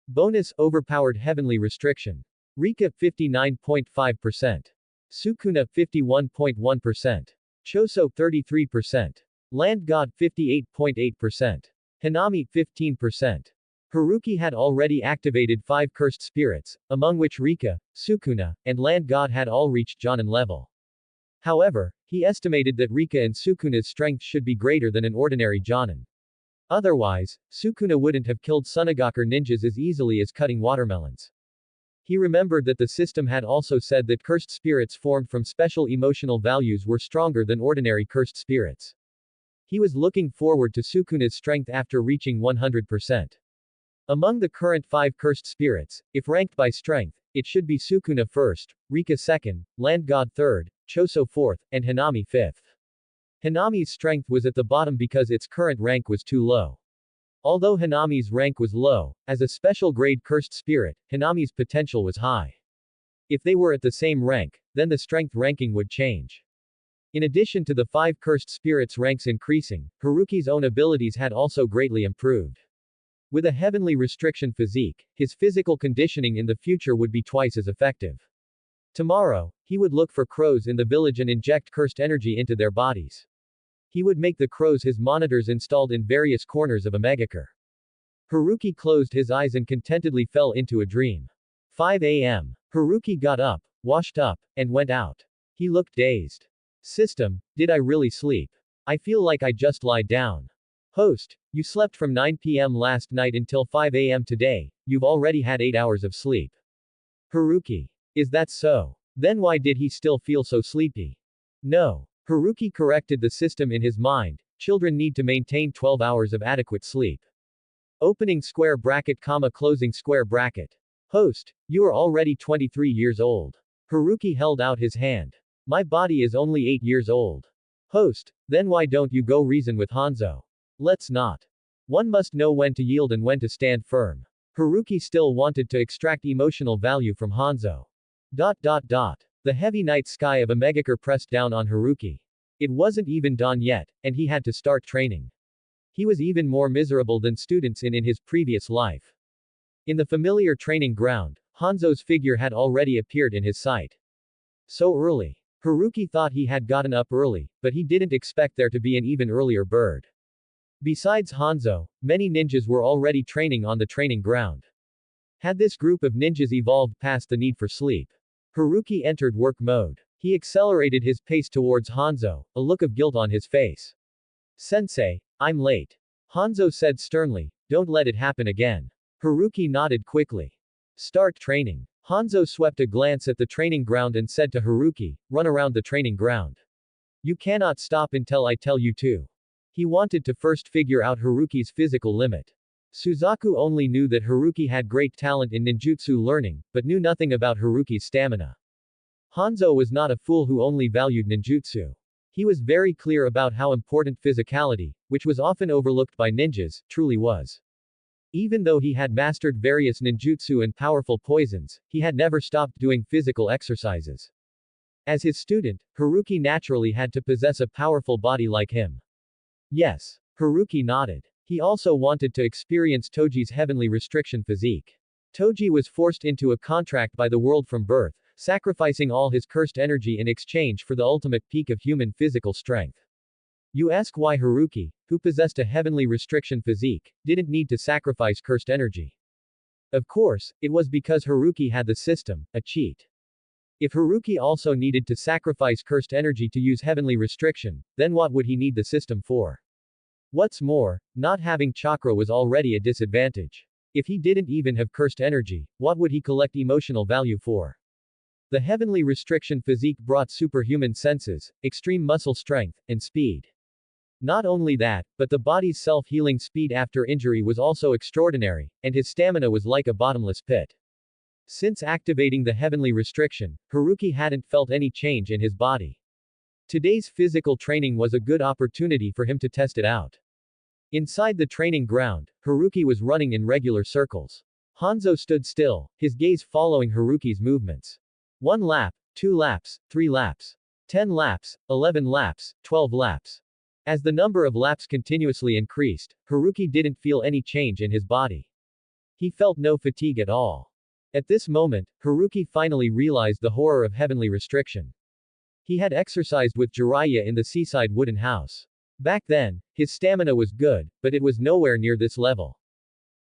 Bonus overpowered heavenly restriction. Rika 59.5%. Sukuna 51.1%. Choso 33%. Land God 58.8%. Hanami 15%. Haruki had already activated 5 cursed spirits, among which Rika, Sukuna, and Land God had all reached Jonin level. However, he estimated that Rika and Sukuna's strength should be greater than an ordinary Jonin. Otherwise, Sukuna wouldn't have killed Sunagaku ninjas as easily as cutting watermelons. He remembered that the system had also said that cursed spirits formed from special emotional values were stronger than ordinary cursed spirits. He was looking forward to Sukuna's strength after reaching 100%. Among the current 5 cursed spirits, if ranked by strength, it should be Sukuna first, Rika second, Land God third, Choso fourth, and Hanami fifth. Hanami's strength was at the bottom because its current rank was too low. Although Hanami's rank was low, as a special grade cursed spirit, Hanami's potential was high. If they were at the same rank, then the strength ranking would change. In addition to the 5 cursed spirits' ranks increasing, Haruki's own abilities had also greatly improved. With a heavenly restriction physique, his physical conditioning in the future would be twice as effective. Tomorrow, he would look for crows in the village and inject cursed energy into their bodies. He would make the crows his monitors installed in various corners of a megacar. Haruki closed his eyes and contentedly fell into a dream. 5 a.m. Haruki got up, washed up, and went out. He looked dazed. System, did I really sleep? I feel like I just lied down. Host, you slept from 9 p.m. last night until 5 a.m. today, you've already had 8 hours of sleep. Haruki. Is that so? Then why did he still feel so sleepy? No. Haruki corrected the system in his mind, children need to maintain 12 hours of adequate sleep. Opening square bracket, closing square bracket. Host, you are already 23 years old. Haruki held out his hand. My body is only 8 years old. Host, then why don't you go reason with Hanzo? Let's not. One must know when to yield and when to stand firm. Haruki still wanted to extract emotional value from Hanzo. The heavy night sky of a megacar pressed down on Haruki. It wasn't even dawn yet, and he had to start training. He was even more miserable than students in his previous life. In the familiar training ground, Hanzo's figure had already appeared in his sight. So early. Haruki thought he had gotten up early, but he didn't expect there to be an even earlier bird. Besides Hanzo, many ninjas were already training on the training ground. Had this group of ninjas evolved past the need for sleep? Haruki entered work mode. He accelerated his pace towards Hanzo, a look of guilt on his face. Sensei, I'm late. Hanzo said sternly, don't let it happen again. Haruki nodded quickly. Start training. Hanzo swept a glance at the training ground and said to Haruki, run around the training ground. You cannot stop until I tell you to. He wanted to first figure out Haruki's physical limit. Suzaku only knew that Haruki had great talent in ninjutsu learning, but knew nothing about Haruki's stamina. Hanzo was not a fool who only valued ninjutsu. He was very clear about how important physicality, which was often overlooked by ninjas, truly was. Even though he had mastered various ninjutsu and powerful poisons, he had never stopped doing physical exercises. As his student, Haruki naturally had to possess a powerful body like him. Yes. Haruki nodded. He also wanted to experience Toji's heavenly restriction physique. Toji was forced into a contract by the world from birth, sacrificing all his cursed energy in exchange for the ultimate peak of human physical strength. You ask why Haruki, who possessed a heavenly restriction physique, didn't need to sacrifice cursed energy. Of course, it was because Haruki had the system, a cheat. If Haruki also needed to sacrifice cursed energy to use heavenly restriction, then what would he need the system for? What's more, not having chakra was already a disadvantage. If he didn't even have cursed energy, what would he collect emotional value for? The heavenly restriction physique brought superhuman senses, extreme muscle strength, and speed. Not only that, but the body's self-healing speed after injury was also extraordinary, and his stamina was like a bottomless pit. Since activating the heavenly restriction, Haruki hadn't felt any change in his body. Today's physical training was a good opportunity for him to test it out. Inside the training ground, Haruki was running in regular circles. Hanzo stood still, his gaze following Haruki's movements. 1 lap, 2 laps, 3 laps. 10 laps, 11 laps, 12 laps. As the number of laps continuously increased, Haruki didn't feel any change in his body. He felt no fatigue at all. At this moment, Haruki finally realized the horror of heavenly restriction. He had exercised with Jiraiya in the seaside wooden house. Back then, his stamina was good, but it was nowhere near this level.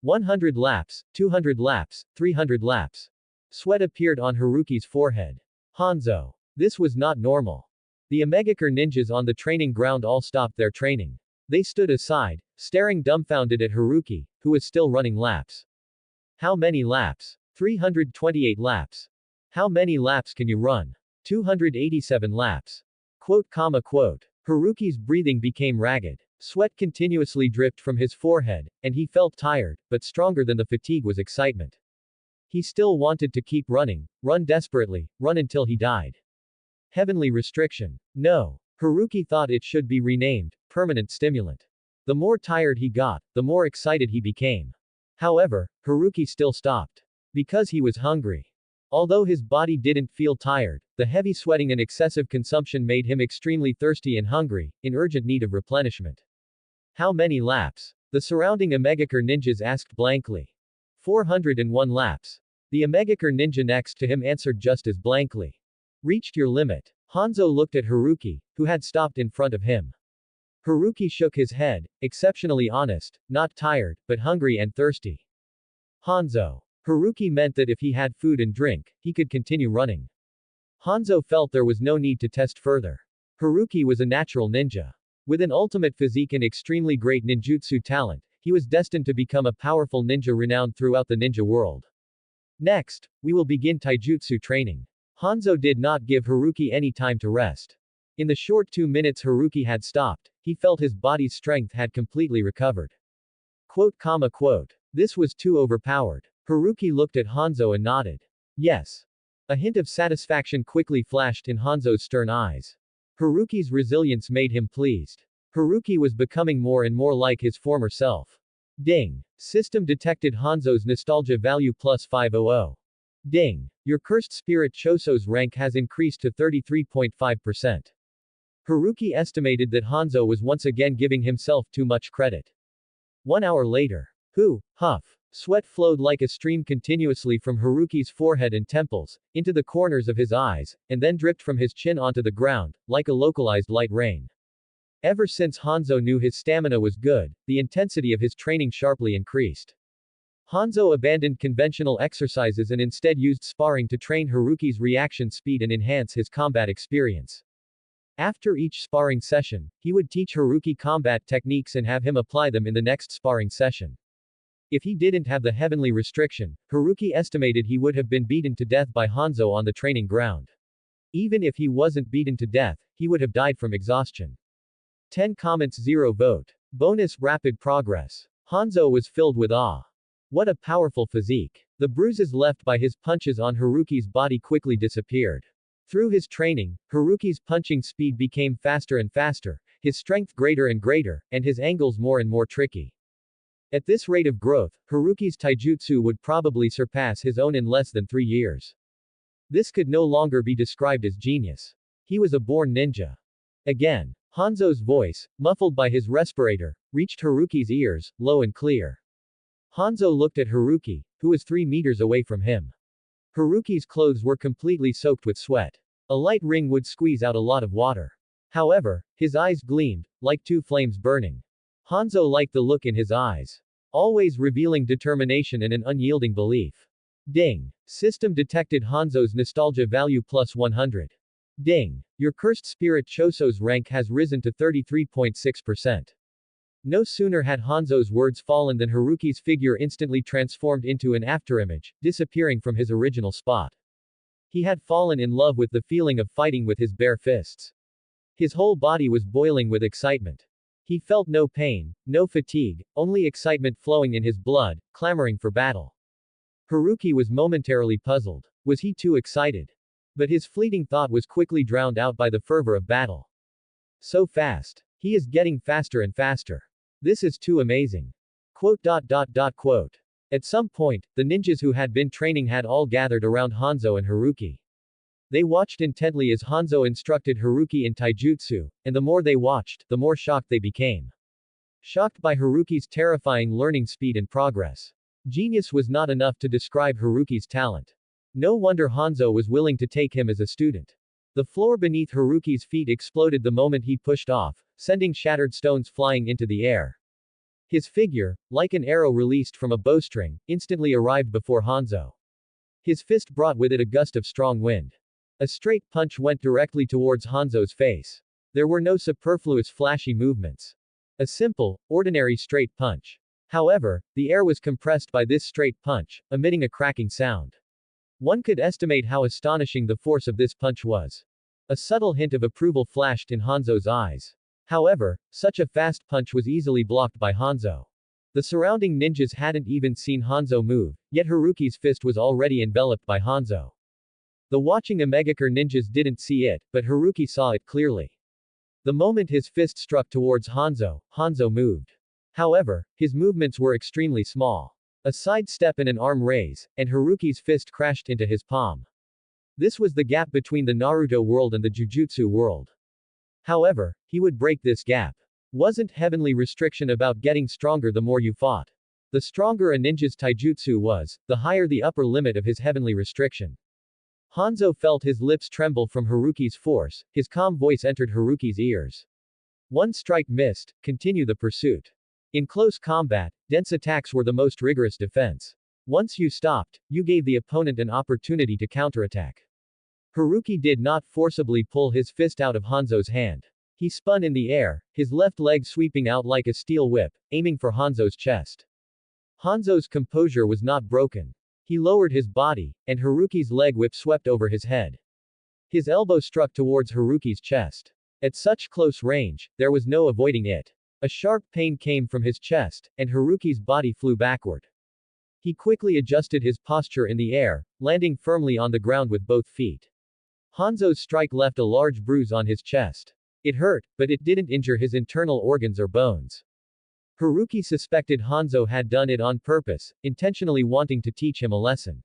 100 laps, 200 laps, 300 laps. Sweat appeared on Haruki's forehead. Hanzo. This was not normal. The Omegakure ninjas on the training ground all stopped their training. They stood aside, staring dumbfounded at Haruki, who was still running laps. How many laps? 328 laps. How many laps can you run? 287 laps. Quote. Haruki's breathing became ragged. Sweat continuously dripped from his forehead, and he felt tired, but stronger than the fatigue was excitement. He still wanted to keep running, run desperately, run until he died. Heavenly restriction. No. Haruki thought it should be renamed, permanent stimulant. The more tired he got, the more excited he became. However, Haruki still stopped. Because he was hungry. Although his body didn't feel tired, the heavy sweating and excessive consumption made him extremely thirsty and hungry, in urgent need of replenishment. How many laps? The surrounding Omegakure ninjas asked blankly. 401 laps. The Omegakure ninja next to him answered just as blankly. Reached your limit. Hanzo looked at Haruki, who had stopped in front of him. Haruki shook his head, exceptionally honest, not tired, but hungry and thirsty. Hanzo. Haruki meant that if he had food and drink, he could continue running. Hanzo felt there was no need to test further. Haruki was a natural ninja. With an ultimate physique and extremely great ninjutsu talent, he was destined to become a powerful ninja renowned throughout the ninja world. Next, we will begin taijutsu training. Hanzo did not give Haruki any time to rest. In the short 2 minutes Haruki had stopped, he felt his body's strength had completely recovered. Quote. This was too overpowered. Haruki looked at Hanzo and nodded. Yes. A hint of satisfaction quickly flashed in Hanzo's stern eyes. Haruki's resilience made him pleased. Haruki was becoming more and more like his former self. Ding. System detected Hanzo's nostalgia value plus 500. Ding. Your cursed spirit Choso's rank has increased to 33.5%. Haruki estimated that Hanzo was once again giving himself too much credit. 1 hour later. Huff. Sweat flowed like a stream continuously from Haruki's forehead and temples, into the corners of his eyes, and then dripped from his chin onto the ground, like a localized light rain. Ever since Hanzo knew his stamina was good, the intensity of his training sharply increased. Hanzo abandoned conventional exercises and instead used sparring to train Haruki's reaction speed and enhance his combat experience. After each sparring session, he would teach Haruki combat techniques and have him apply them in the next sparring session. If he didn't have the heavenly restriction, Haruki estimated he would have been beaten to death by Hanzo on the training ground. Even if he wasn't beaten to death, he would have died from exhaustion. 10 comments 0 vote. Bonus rapid progress. Hanzo was filled with awe. What a powerful physique. The bruises left by his punches on Haruki's body quickly disappeared. Through his training, Haruki's punching speed became faster and faster, his strength greater and greater, and his angles more and more tricky. At this rate of growth, Haruki's taijutsu would probably surpass his own in less than 3 years. This could no longer be described as genius. He was a born ninja. Again. Hanzo's voice, muffled by his respirator, reached Haruki's ears, low and clear. Hanzo looked at Haruki, who was 3 meters away from him. Haruki's clothes were completely soaked with sweat. A light ring would squeeze out a lot of water. However, his eyes gleamed, like 2 flames burning. Hanzo liked the look in his eyes. Always revealing determination and an unyielding belief. Ding. System detected Hanzo's nostalgia value plus 100. Ding. Your cursed spirit Choso's rank has risen to 33.6%. No sooner had Hanzo's words fallen than Haruki's figure instantly transformed into an afterimage, disappearing from his original spot. He had fallen in love with the feeling of fighting with his bare fists. His whole body was boiling with excitement. He felt no pain, no fatigue, only excitement flowing in his blood, clamoring for battle. Haruki was momentarily puzzled. Was he too excited? But his fleeting thought was quickly drowned out by the fervor of battle. So fast. He is getting faster and faster. This is too amazing. Quote. At some point, the ninjas who had been training had all gathered around Hanzo and Haruki. They watched intently as Hanzo instructed Haruki in taijutsu, and the more they watched, the more shocked they became. Shocked by Haruki's terrifying learning speed and progress. Genius was not enough to describe Haruki's talent. No wonder Hanzo was willing to take him as a student. The floor beneath Haruki's feet exploded the moment he pushed off, sending shattered stones flying into the air. His figure, like an arrow released from a bowstring, instantly arrived before Hanzo. His fist brought with it a gust of strong wind. A straight punch went directly towards Hanzo's face. There were no superfluous flashy movements. A simple, ordinary straight punch. However, the air was compressed by this straight punch, emitting a cracking sound. One could estimate how astonishing the force of this punch was. A subtle hint of approval flashed in Hanzo's eyes. However, such a fast punch was easily blocked by Hanzo. The surrounding ninjas hadn't even seen Hanzo move, yet Haruki's fist was already enveloped by Hanzo. The watching Omegakure ninjas didn't see it, but Haruki saw it clearly. The moment his fist struck towards Hanzo, Hanzo moved. However, his movements were extremely small. A side step and an arm raise, and Haruki's fist crashed into his palm. This was the gap between the Naruto world and the Jujutsu world. However, he would break this gap. Wasn't heavenly restriction about getting stronger the more you fought? The stronger a ninja's taijutsu was, the higher the upper limit of his heavenly restriction. Hanzo felt his lips tremble from Haruki's force, his calm voice entered Haruki's ears. One strike missed, continue the pursuit. In close combat, dense attacks were the most rigorous defense. Once you stopped, you gave the opponent an opportunity to counterattack. Haruki did not forcibly pull his fist out of Hanzo's hand. He spun in the air, his left leg sweeping out like a steel whip, aiming for Hanzo's chest. Hanzo's composure was not broken. He lowered his body, and Haruki's leg whip swept over his head. His elbow struck towards Haruki's chest. At such close range, there was no avoiding it. A sharp pain came from his chest, and Haruki's body flew backward. He quickly adjusted his posture in the air, landing firmly on the ground with both feet. Hanzo's strike left a large bruise on his chest. It hurt, but it didn't injure his internal organs or bones. Haruki suspected Hanzo had done it on purpose, intentionally wanting to teach him a lesson.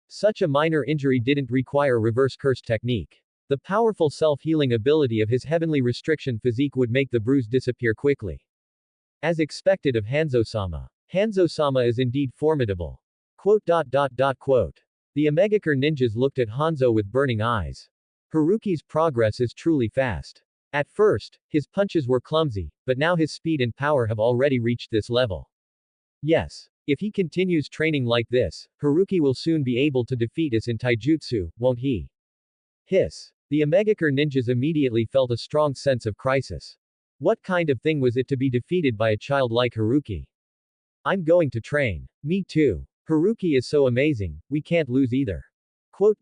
Such a minor injury didn't require reverse curse technique. The powerful self-healing ability of his heavenly restriction physique would make the bruise disappear quickly. As expected of Hanzo-sama. Hanzo-sama is indeed formidable. Quote. The Omegakure ninjas looked at Hanzo with burning eyes. Haruki's progress is truly fast. At first, his punches were clumsy, but now his speed and power have already reached this level. Yes. If he continues training like this, Haruki will soon be able to defeat us in taijutsu, won't he? Hiss. The Omegakure ninjas immediately felt a strong sense of crisis. What kind of thing was it to be defeated by a child like Haruki? I'm going to train. Me too. Haruki is so amazing, we can't lose either. Quote.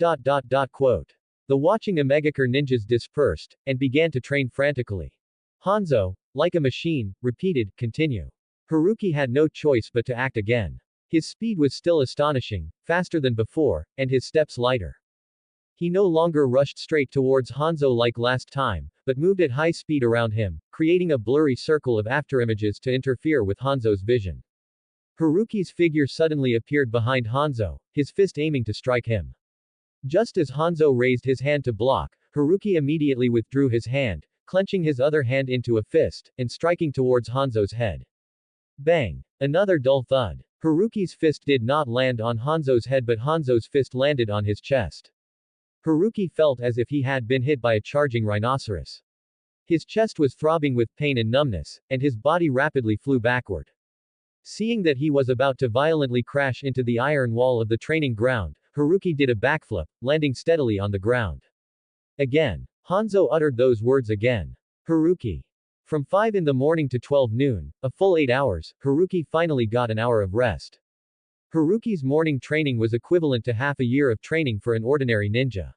The watching Omegakure ninjas dispersed, and began to train frantically. Hanzo, like a machine, repeated, continue. Haruki had no choice but to act again. His speed was still astonishing, faster than before, and his steps lighter. He no longer rushed straight towards Hanzo like last time, but moved at high speed around him, creating a blurry circle of afterimages to interfere with Hanzo's vision. Haruki's figure suddenly appeared behind Hanzo, his fist aiming to strike him. Just as Hanzo raised his hand to block, Haruki immediately withdrew his hand, clenching his other hand into a fist, and striking towards Hanzo's head. Bang! Another dull thud. Haruki's fist did not land on Hanzo's head but Hanzo's fist landed on his chest. Haruki felt as if he had been hit by a charging rhinoceros. His chest was throbbing with pain and numbness, and his body rapidly flew backward. Seeing that he was about to violently crash into the iron wall of the training ground, Haruki did a backflip, landing steadily on the ground. Again. Hanzo uttered those words again. Haruki. From 5 in the morning to 12 noon, a full 8 hours, Haruki finally got an hour of rest. Haruki's morning training was equivalent to half a year of training for an ordinary ninja.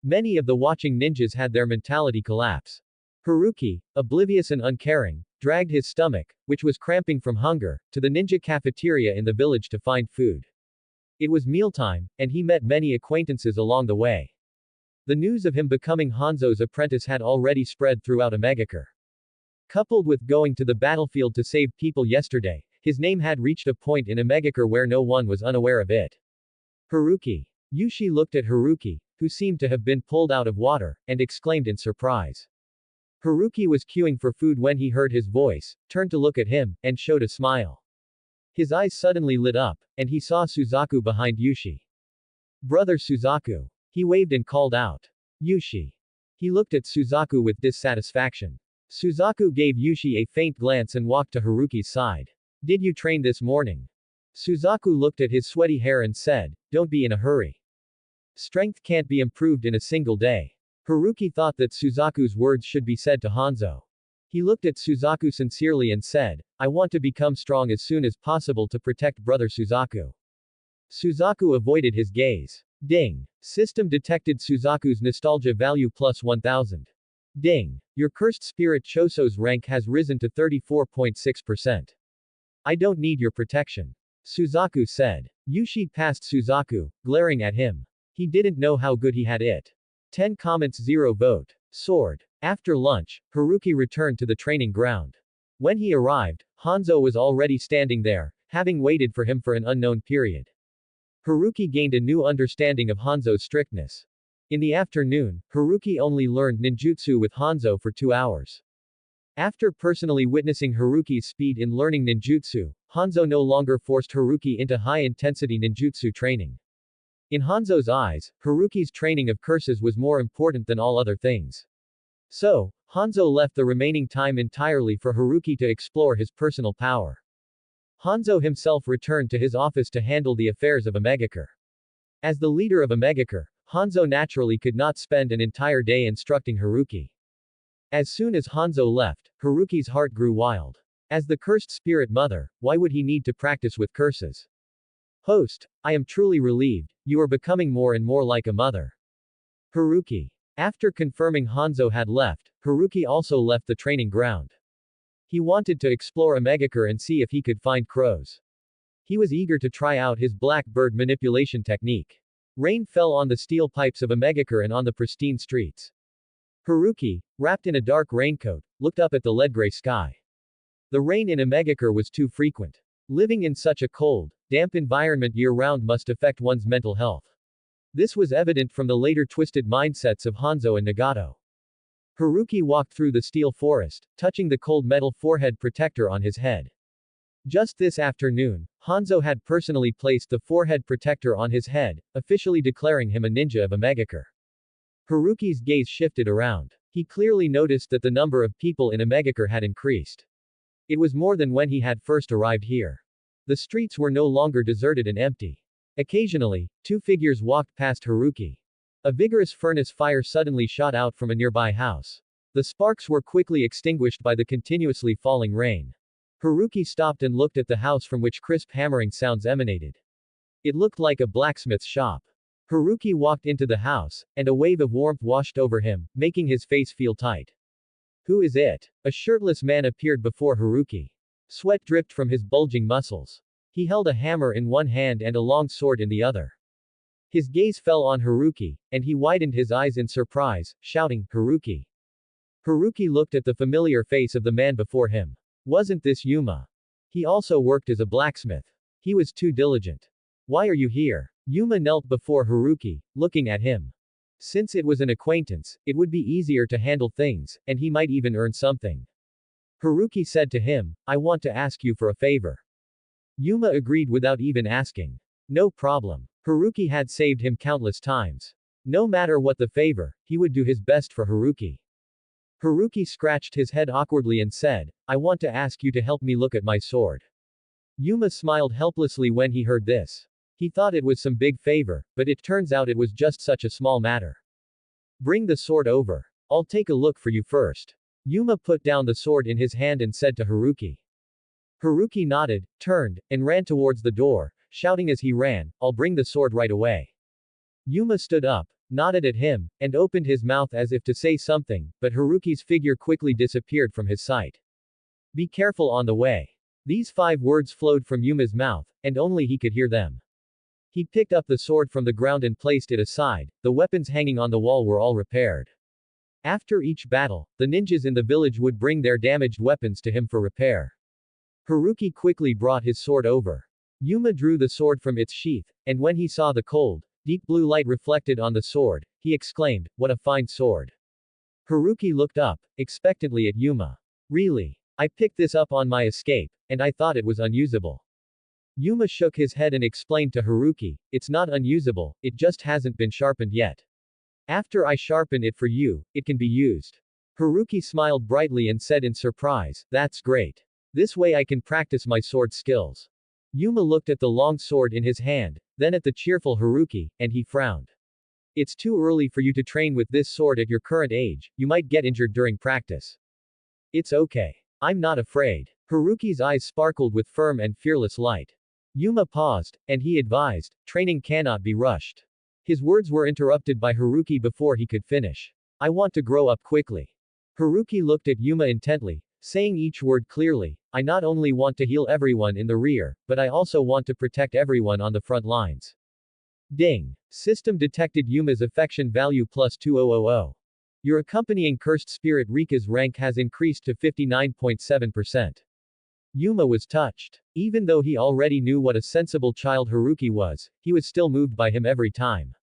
Many of the watching ninjas had their mentality collapse. Haruki, oblivious and uncaring, dragged his stomach, which was cramping from hunger, to the ninja cafeteria in the village to find food. It was mealtime, and he met many acquaintances along the way. The news of him becoming Hanzo's apprentice had already spread throughout Omegakure. Coupled with going to the battlefield to save people yesterday, his name had reached a point in Omegakure where no one was unaware of it. Haruki. Yushi looked at Haruki, who seemed to have been pulled out of water, and exclaimed in surprise. Haruki was queuing for food when he heard his voice, turned to look at him, and showed a smile. His eyes suddenly lit up, and he saw Suzaku behind Yushi. Brother Suzaku. He waved and called out. Yushi. He looked at Suzaku with dissatisfaction. Suzaku gave Yushi a faint glance and walked to Haruki's side. Did you train this morning? Suzaku looked at his sweaty hair and said, don't be in a hurry. Strength can't be improved in a single day. Haruki thought that Suzaku's words should be said to Hanzo. He looked at Suzaku sincerely and said, I want to become strong as soon as possible to protect brother Suzaku. Suzaku avoided his gaze. Ding. System detected Suzaku's nostalgia value plus 1000. Ding. Your cursed spirit Choso's rank has risen to 34.6%. I don't need your protection. Suzaku said. Yushi passed Suzaku, glaring at him. He didn't know how good he had it. 10 comments 0 vote. Sword. After lunch, Haruki returned to the training ground. When he arrived, Hanzo was already standing there, having waited for him for an unknown period. Haruki gained a new understanding of Hanzo's strictness. In the afternoon, Haruki only learned ninjutsu with Hanzo for 2 hours. After personally witnessing Haruki's speed in learning ninjutsu, Hanzo no longer forced Haruki into high-intensity ninjutsu training. In Hanzo's eyes, Haruki's training of curses was more important than all other things. So, Hanzo left the remaining time entirely for Haruki to explore his personal power. Hanzo himself returned to his office to handle the affairs of Omegakure. As the leader of Omegakure, Hanzo naturally could not spend an entire day instructing Haruki. As soon as Hanzo left, Haruki's heart grew wild. As the cursed spirit mother, why would he need to practice with curses? Host, I am truly relieved, you are becoming more and more like a mother. Haruki. After confirming Hanzo had left, Haruki also left the training ground. He wanted to explore Omegakure and see if he could find crows. He was eager to try out his black bird manipulation technique. Rain fell on the steel pipes of Omegakure and on the pristine streets. Haruki, wrapped in a dark raincoat, looked up at the lead-gray sky. The rain in Omegakure was too frequent. Living in such a cold, damp environment year-round must affect one's mental health. This was evident from the later twisted mindsets of Hanzo and Nagato. Haruki walked through the steel forest, touching the cold metal forehead protector on his head. Just this afternoon, Hanzo had personally placed the forehead protector on his head, officially declaring him a ninja of Omegakure. Haruki's gaze shifted around. He clearly noticed that the number of people in Omegakure had increased. It was more than when he had first arrived here. The streets were no longer deserted and empty. Occasionally, 2 figures walked past Haruki. A vigorous furnace fire suddenly shot out from a nearby house. The sparks were quickly extinguished by the continuously falling rain. Haruki stopped and looked at the house from which crisp hammering sounds emanated. It looked like a blacksmith's shop. Haruki walked into the house, and a wave of warmth washed over him, making his face feel tight. Who is it? A shirtless man appeared before Haruki. Sweat dripped from his bulging muscles. He held a hammer in one hand and a long sword in the other. His gaze fell on Haruki, and he widened his eyes in surprise, shouting, Haruki. Haruki looked at the familiar face of the man before him. Wasn't this Yuma? He also worked as a blacksmith. He was too diligent. Why are you here? Yuma knelt before Haruki, looking at him. Since it was an acquaintance, it would be easier to handle things, and he might even earn something. Haruki said to him, I want to ask you for a favor. Yuma agreed without even asking. No problem. Haruki had saved him countless times. No matter what the favor, he would do his best for Haruki. Haruki scratched his head awkwardly and said, I want to ask you to help me look at my sword. Yuma smiled helplessly when he heard this. He thought it was some big favor, but it turns out it was just such a small matter. Bring the sword over. I'll take a look for you first. Yuma put down the sword in his hand and said to Haruki. Haruki nodded, turned, and ran towards the door, shouting as he ran, I'll bring the sword right away. Yuma stood up, nodded at him, and opened his mouth as if to say something, but Haruki's figure quickly disappeared from his sight. Be careful on the way. These 5 words flowed from Yuma's mouth, and only he could hear them. He picked up the sword from the ground and placed it aside. The weapons hanging on the wall were all repaired. After each battle, the ninjas in the village would bring their damaged weapons to him for repair. Haruki quickly brought his sword over. Yuma drew the sword from its sheath, and when he saw the cold, deep blue light reflected on the sword, he exclaimed, what a fine sword. Haruki looked up, expectantly at Yuma. Really? I picked this up on my escape, and I thought it was unusable. Yuma shook his head and explained to Haruki, it's not unusable, it just hasn't been sharpened yet. After I sharpen it for you, it can be used. Haruki smiled brightly and said in surprise, that's great. This way I can practice my sword skills. Yuma looked at the long sword in his hand, then at the cheerful Haruki, and he frowned. It's too early for you to train with this sword at your current age, you might get injured during practice. It's okay. I'm not afraid. Haruki's eyes sparkled with firm and fearless light. Yuma paused, and he advised, training cannot be rushed. His words were interrupted by Haruki before he could finish. I want to grow up quickly. Haruki looked at Yuma intently, saying each word clearly, I not only want to heal everyone in the rear, but I also want to protect everyone on the front lines. Ding. System detected Yuma's affection value plus 2000. Your accompanying cursed spirit Rika's rank has increased to 59.7%. Yuma was touched. Even though he already knew what a sensible child Haruki was, he was still moved by him every time.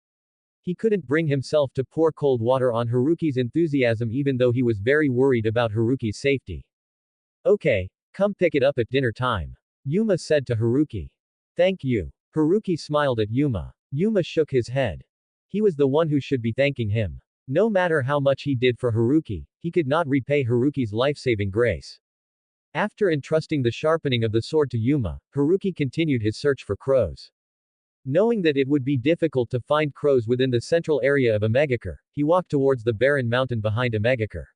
He couldn't bring himself to pour cold water on Haruki's enthusiasm even though he was very worried about Haruki's safety. Okay, come pick it up at dinner time. Yuma said to Haruki. Thank you. Haruki smiled at Yuma. Yuma shook his head. He was the one who should be thanking him. No matter how much he did for Haruki, he could not repay Haruki's life-saving grace. After entrusting the sharpening of the sword to Yuma, Haruki continued his search for crows. Knowing that it would be difficult to find crows within the central area of Omegakure, he walked towards the barren mountain behind Omegakure.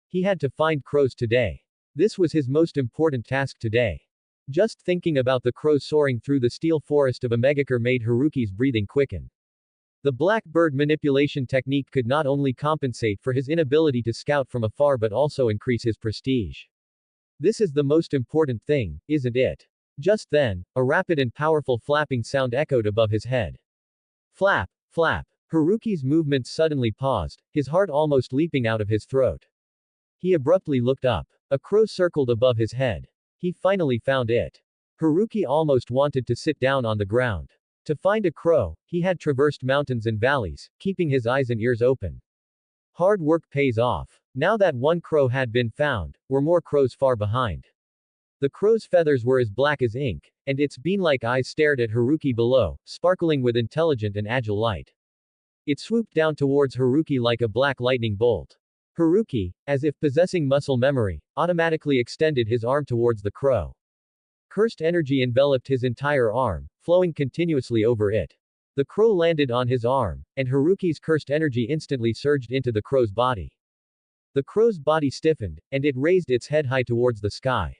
He had to find crows today. This was his most important task today. Just thinking about the crows soaring through the steel forest of Omegakure made Haruki's breathing quicken. The black bird manipulation technique could not only compensate for his inability to scout from afar but also increase his prestige. This is the most important thing, isn't it? Just then, a rapid and powerful flapping sound echoed above his head. Flap, flap. Haruki's movements suddenly paused, his heart almost leaping out of his throat. He abruptly looked up. A crow circled above his head. He finally found it. Haruki almost wanted to sit down on the ground. To find a crow, he had traversed mountains and valleys, keeping his eyes and ears open. Hard work pays off. Now that one crow had been found, were more crows far behind. The crow's feathers were as black as ink, and its bean-like eyes stared at Haruki below, sparkling with intelligent and agile light. It swooped down towards Haruki like a black lightning bolt. Haruki, as if possessing muscle memory, automatically extended his arm towards the crow. Cursed energy enveloped his entire arm, flowing continuously over it. The crow landed on his arm, and Haruki's cursed energy instantly surged into the crow's body. The crow's body stiffened, and it raised its head high towards the sky.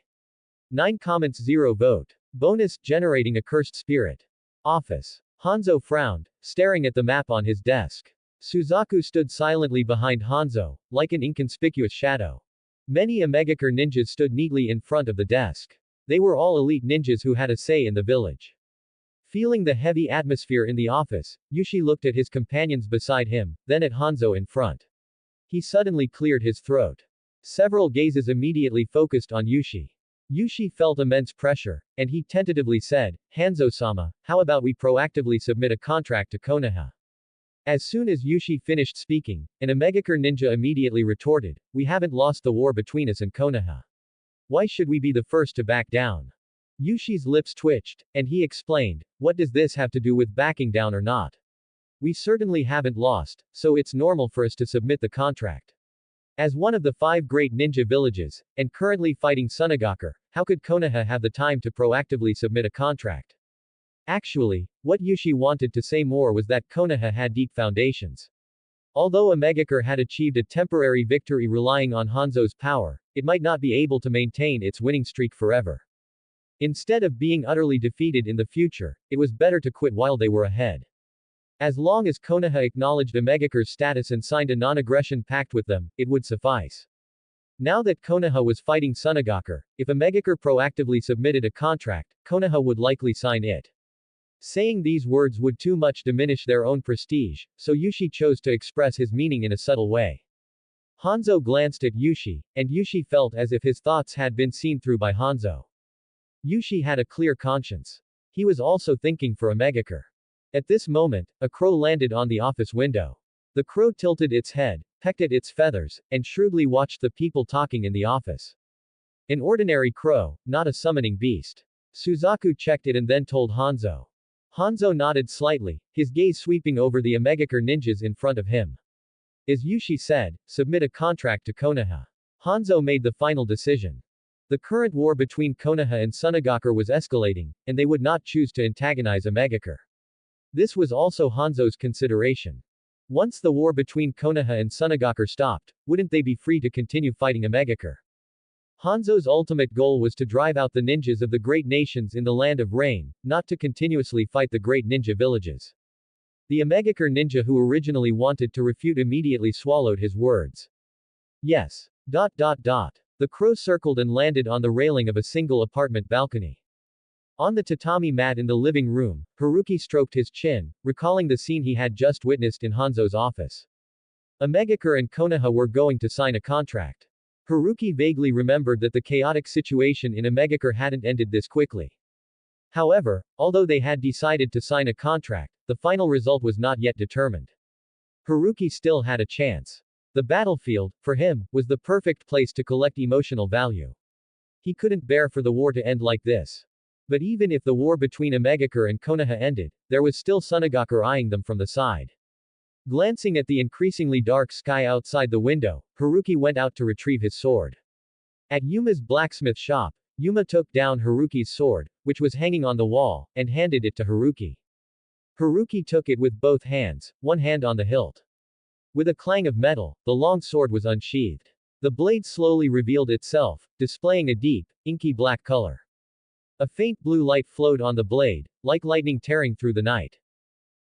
9 comments 0 vote. Bonus, generating a cursed spirit. Office. Hanzo frowned, staring at the map on his desk. Suzaku stood silently behind Hanzo, like an inconspicuous shadow. Many Omegakure ninjas stood neatly in front of the desk. They were all elite ninjas who had a say in the village. Feeling the heavy atmosphere in the office, Yushi looked at his companions beside him, then at Hanzo in front. He suddenly cleared his throat. Several gazes immediately focused on Yushi. Yushi felt immense pressure, and he tentatively said, Hanzo-sama, how about we proactively submit a contract to Konoha? As soon as Yushi finished speaking, an Omegakure ninja immediately retorted, we haven't lost the war between us and Konoha. Why should we be the first to back down? Yushi's lips twitched, and he explained, what does this have to do with backing down or not? We certainly haven't lost, so it's normal for us to submit the contract. As one of the 5 great ninja villages, and currently fighting Sunagakure, how could Konoha have the time to proactively submit a contract? Actually, what Yushi wanted to say more was that Konoha had deep foundations. Although Omegakure had achieved a temporary victory relying on Hanzo's power, it might not be able to maintain its winning streak forever. Instead of being utterly defeated in the future, it was better to quit while they were ahead. As long as Konoha acknowledged Omegakure's status and signed a non-aggression pact with them, it would suffice. Now that Konoha was fighting Sunagakure, if Omegakure proactively submitted a contract, Konoha would likely sign it. Saying these words would too much diminish their own prestige, so Yushi chose to express his meaning in a subtle way. Hanzo glanced at Yushi, and Yushi felt as if his thoughts had been seen through by Hanzo. Yushi had a clear conscience. He was also thinking for Omegakure. At this moment, a crow landed on the office window. The crow tilted its head, pecked at its feathers, and shrewdly watched the people talking in the office. An ordinary crow, not a summoning beast. Suzaku checked it and then told Hanzo. Hanzo nodded slightly, his gaze sweeping over the Omegakure ninjas in front of him. As Yushi said, submit a contract to Konoha. Hanzo made the final decision. The current war between Konoha and Sunagakure was escalating, and they would not choose to antagonize Omegakure. This was also Hanzo's consideration. Once the war between Konoha and Sunagakure stopped, wouldn't they be free to continue fighting Omegakure? Hanzo's ultimate goal was to drive out the ninjas of the great nations in the Land of Rain, not to continuously fight the great ninja villages. The Omegakure ninja who originally wanted to refute immediately swallowed his words. Yes. The crow circled and landed on the railing of a single apartment balcony. On the tatami mat in the living room, Haruki stroked his chin, recalling the scene he had just witnessed in Hanzo's office. Omegakure and Konoha were going to sign a contract. Haruki vaguely remembered that the chaotic situation in Omegakure hadn't ended this quickly. However, although they had decided to sign a contract, the final result was not yet determined. Haruki still had a chance. The battlefield, for him, was the perfect place to collect emotional value. He couldn't bear for the war to end like this. But even if the war between Omegakure and Konoha ended, there was still Sunagakure eyeing them from the side. Glancing at the increasingly dark sky outside the window, Haruki went out to retrieve his sword. At Yuma's blacksmith shop, Yuma took down Haruki's sword, which was hanging on the wall, and handed it to Haruki. Haruki took it with both hands, one hand on the hilt. With a clang of metal, the long sword was unsheathed. The blade slowly revealed itself, displaying a deep, inky black color. A faint blue light flowed on the blade, like lightning tearing through the night.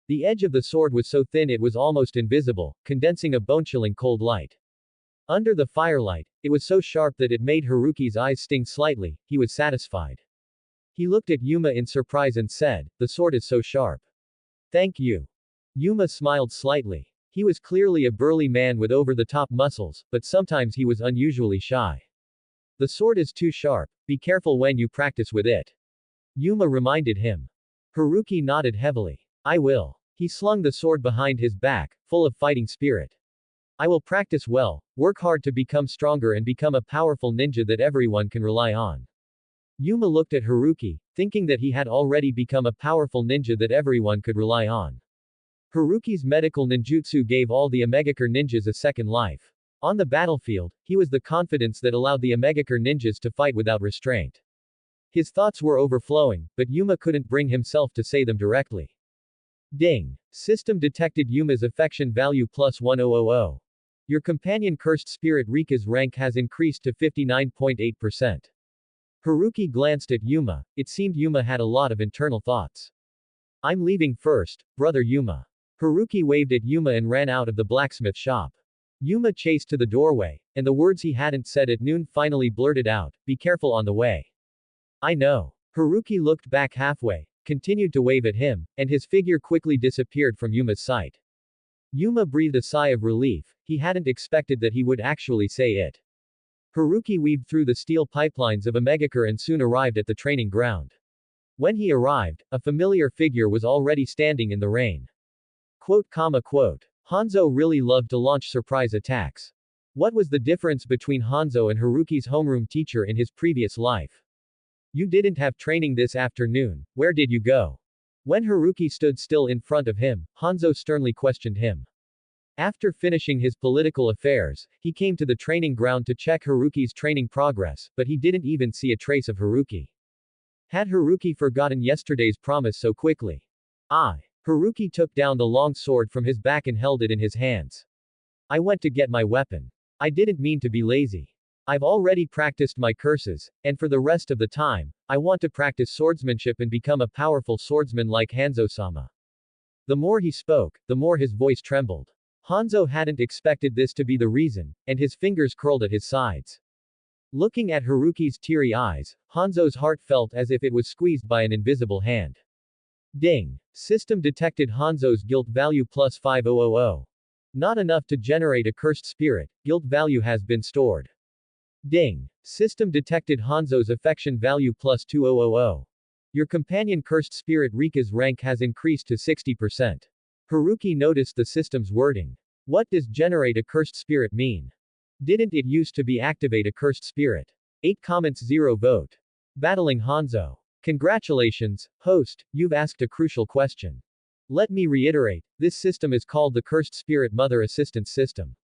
The edge of the sword was so thin it was almost invisible, condensing a bone-chilling cold light. Under the firelight, it was so sharp that it made Haruki's eyes sting slightly. He was satisfied. He looked at Yuma in surprise and said, "The sword is so sharp." "Thank you." Yuma smiled slightly. He was clearly a burly man with over-the-top muscles, but sometimes he was unusually shy. "The sword is too sharp, be careful when you practice with it." Yuma reminded him. Haruki nodded heavily. "I will." He slung the sword behind his back, full of fighting spirit. "I will practice well, work hard to become stronger and become a powerful ninja that everyone can rely on." Yuma looked at Haruki, thinking that he had already become a powerful ninja that everyone could rely on. Haruki's medical ninjutsu gave all the Omegakure ninjas a second life. On the battlefield, he was the confidence that allowed the Omegakure ninjas to fight without restraint. His thoughts were overflowing, but Yuma couldn't bring himself to say them directly. Ding. System detected Yuma's affection value plus 1000. Your companion cursed spirit Rika's rank has increased to 59.8%. Haruki glanced at Yuma. It seemed Yuma had a lot of internal thoughts. "I'm leaving first, brother Yuma." Haruki waved at Yuma and ran out of the blacksmith shop. Yuma chased to the doorway, and the words he hadn't said at noon finally blurted out, "Be careful on the way." "I know." Haruki looked back halfway, continued to wave at him, and his figure quickly disappeared from Yuma's sight. Yuma breathed a sigh of relief. He hadn't expected that he would actually say it. Haruki weaved through the steel pipelines of Omegakure and soon arrived at the training ground. When he arrived, a familiar figure was already standing in the rain. Quote. Hanzo really loved to launch surprise attacks. What was the difference between Hanzo and Haruki's homeroom teacher in his previous life? "You didn't have training this afternoon, where did you go?" When Haruki stood still in front of him, Hanzo sternly questioned him. After finishing his political affairs, he came to the training ground to check Haruki's training progress, but he didn't even see a trace of Haruki. Had Haruki forgotten yesterday's promise so quickly? Haruki took down the long sword from his back and held it in his hands. "I went to get my weapon. I didn't mean to be lazy. I've already practiced my curses, and for the rest of the time, I want to practice swordsmanship and become a powerful swordsman like Hanzo-sama." The more he spoke, the more his voice trembled. Hanzo hadn't expected this to be the reason, and his fingers curled at his sides. Looking at Haruki's teary eyes, Hanzo's heart felt as if it was squeezed by an invisible hand. Ding. System detected Hanzo's guilt value plus 5000. Not enough to generate a cursed spirit, guilt value has been stored. Ding. System detected Hanzo's affection value plus 2000. Your companion cursed spirit Rika's rank has increased to 60%. Haruki noticed the system's wording. What does generate a cursed spirit mean? Didn't it used to be activate a cursed spirit? 8 comments 0 vote. Battling Hanzo. Congratulations, host, you've asked a crucial question. Let me reiterate, this system is called the Cursed Spirit Mother Assistance System.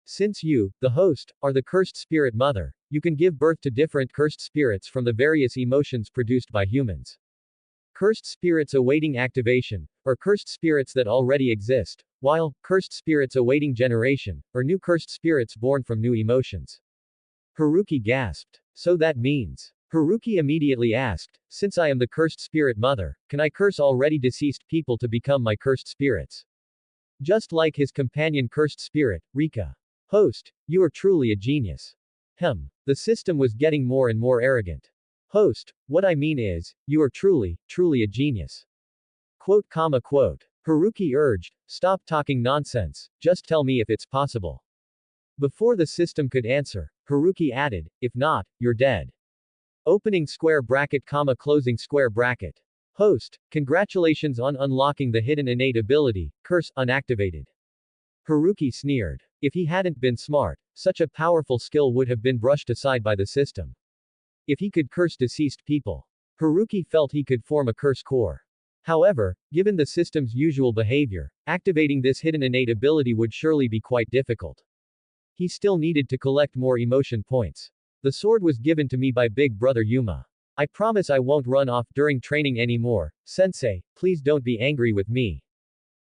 Since you, the host, are the Cursed Spirit Mother, you can give birth to different cursed spirits from the various emotions produced by humans. Cursed spirits awaiting activation, or cursed spirits that already exist, while cursed spirits awaiting generation, or new cursed spirits born from new emotions. Haruki gasped. So that means. Haruki immediately asked, since I am the Cursed Spirit Mother, can I curse already deceased people to become my cursed spirits? Just like his companion cursed spirit, Rika. Host, you are truly a genius. The system was getting more and more arrogant. Host, what I mean is, you are truly a genius. Quote. Haruki urged, stop talking nonsense, just tell me if it's possible. Before the system could answer, Haruki added, if not, you're dead. Opening square bracket, closing square bracket. Host, congratulations on unlocking the hidden innate ability, curse, unactivated. Haruki sneered. If he hadn't been smart, such a powerful skill would have been brushed aside by the system. If he could curse deceased people, Haruki felt he could form a curse core. However, given the system's usual behavior, activating this hidden innate ability would surely be quite difficult. He still needed to collect more emotion points. The sword was given to me by Big Brother Yuma. I promise I won't run off during training anymore. Sensei, please don't be angry with me.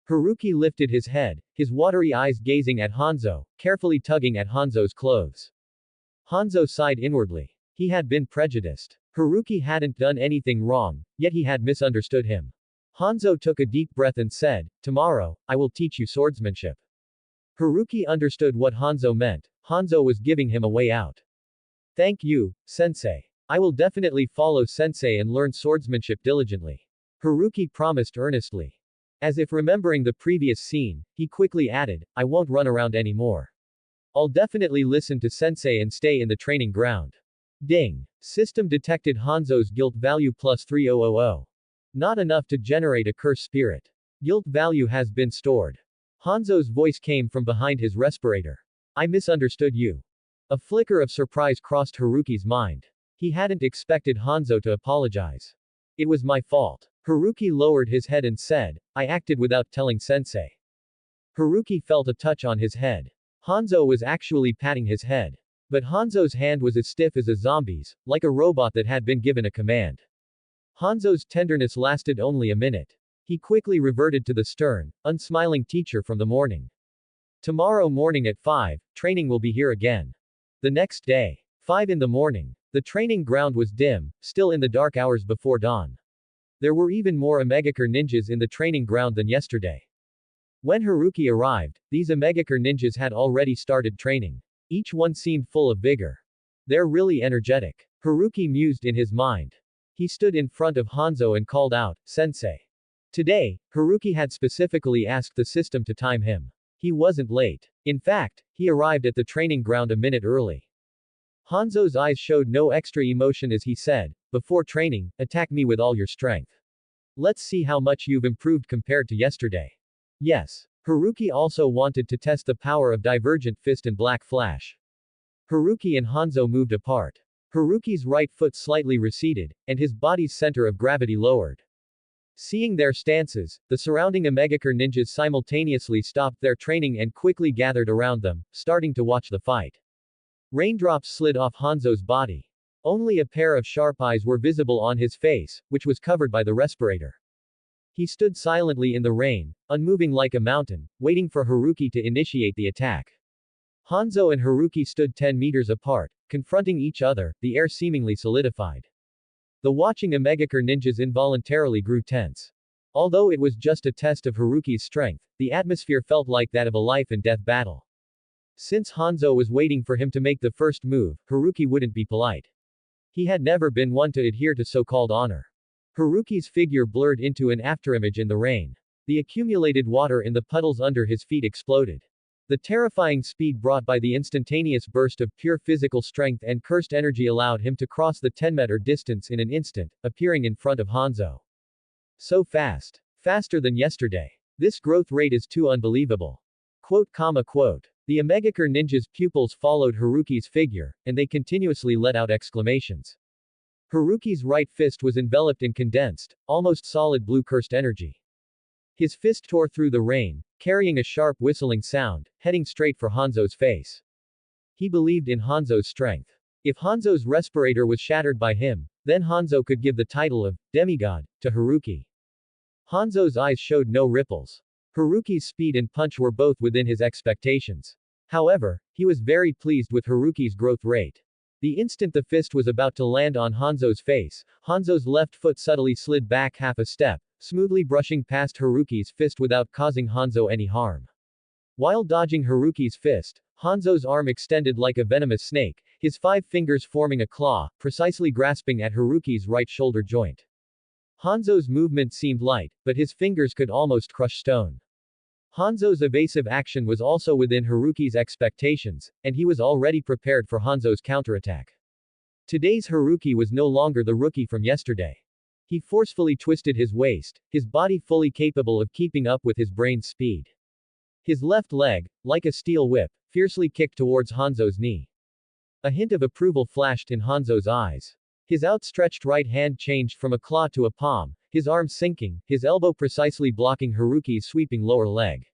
Haruki lifted his head, his watery eyes gazing at Hanzo, carefully tugging at Hanzo's clothes. Hanzo sighed inwardly. He had been prejudiced. Haruki hadn't done anything wrong, yet he had misunderstood him. Hanzo took a deep breath and said, tomorrow, I will teach you swordsmanship. Haruki understood what Hanzo meant. Hanzo was giving him a way out. Thank you, Sensei. I will definitely follow Sensei and learn swordsmanship diligently. Haruki promised earnestly. As if remembering the previous scene, he quickly added, I won't run around anymore. I'll definitely listen to Sensei and stay in the training ground. Ding. System detected Hanzo's guilt value plus 3000. Not enough to generate a curse spirit. Guilt value has been stored. Hanzo's voice came from behind his respirator. I misunderstood you. A flicker of surprise crossed Haruki's mind. He hadn't expected Hanzo to apologize. It was my fault. Haruki lowered his head and said, I acted without telling Sensei. Haruki felt a touch on his head. Hanzo was actually patting his head. But Hanzo's hand was as stiff as a zombie's, like a robot that had been given a command. Hanzo's tenderness lasted only a minute. He quickly reverted to the stern, unsmiling teacher from the morning. Tomorrow morning at 5, training will be here again. The next day, 5 in the morning. The training ground was dim, still in the dark hours before dawn. There were even more Omegakure ninjas in the training ground than yesterday. When Haruki arrived, these Omegakure ninjas had already started training. Each one seemed full of vigor. They're really energetic. Haruki mused in his mind. He stood in front of Hanzo and called out, Sensei. Today, Haruki had specifically asked the system to time him. He wasn't late. In fact, he arrived at the training ground a minute early. Hanzo's eyes showed no extra emotion as he said, before training, attack me with all your strength. Let's see how much you've improved compared to yesterday. Yes. Haruki also wanted to test the power of Divergent Fist and Black Flash. Haruki and Hanzo moved apart. Haruki's right foot slightly receded, and his body's center of gravity lowered. Seeing their stances, the surrounding Omegakure ninjas simultaneously stopped their training and quickly gathered around them, starting to watch the fight. Raindrops slid off Hanzo's body. Only a pair of sharp eyes were visible on his face, which was covered by the respirator. He stood silently in the rain, unmoving like a mountain, waiting for Haruki to initiate the attack. Hanzo and Haruki stood 10 meters apart, confronting each other, the air seemingly solidified. The watching Omegakure ninjas involuntarily grew tense. Although it was just a test of Haruki's strength, the atmosphere felt like that of a life-and-death battle. Since Hanzo was waiting for him to make the first move, Haruki wouldn't be polite. He had never been one to adhere to so-called honor. Haruki's figure blurred into an afterimage in the rain. The accumulated water in the puddles under his feet exploded. The terrifying speed brought by the instantaneous burst of pure physical strength and cursed energy allowed him to cross the 10-meter distance in an instant, appearing in front of Hanzo. So fast. Faster than yesterday. This growth rate is too unbelievable. Quote. The Omegakure ninja's pupils followed Haruki's figure, and they continuously let out exclamations. Haruki's right fist was enveloped in condensed, almost solid blue cursed energy. His fist tore through the rain, carrying a sharp whistling sound, heading straight for Hanzo's face. He believed in Hanzo's strength. If Hanzo's respirator was shattered by him, then Hanzo could give the title of demigod to Haruki. Hanzo's eyes showed no ripples. Haruki's speed and punch were both within his expectations. However, he was very pleased with Haruki's growth rate. The instant the fist was about to land on Hanzo's face, Hanzo's left foot subtly slid back half a step, smoothly brushing past Haruki's fist without causing Hanzo any harm. While dodging Haruki's fist, Hanzo's arm extended like a venomous snake, his 5 fingers forming a claw, precisely grasping at Haruki's right shoulder joint. Hanzo's movement seemed light, but his fingers could almost crush stone. Hanzo's evasive action was also within Haruki's expectations, and he was already prepared for Hanzo's counterattack. Today's Haruki was no longer the rookie from yesterday. He forcefully twisted his waist, his body fully capable of keeping up with his brain's speed. His left leg, like a steel whip, fiercely kicked towards Hanzo's knee. A hint of approval flashed in Hanzo's eyes. His outstretched right hand changed from a claw to a palm, his arm sinking, his elbow precisely blocking Haruki's sweeping lower leg.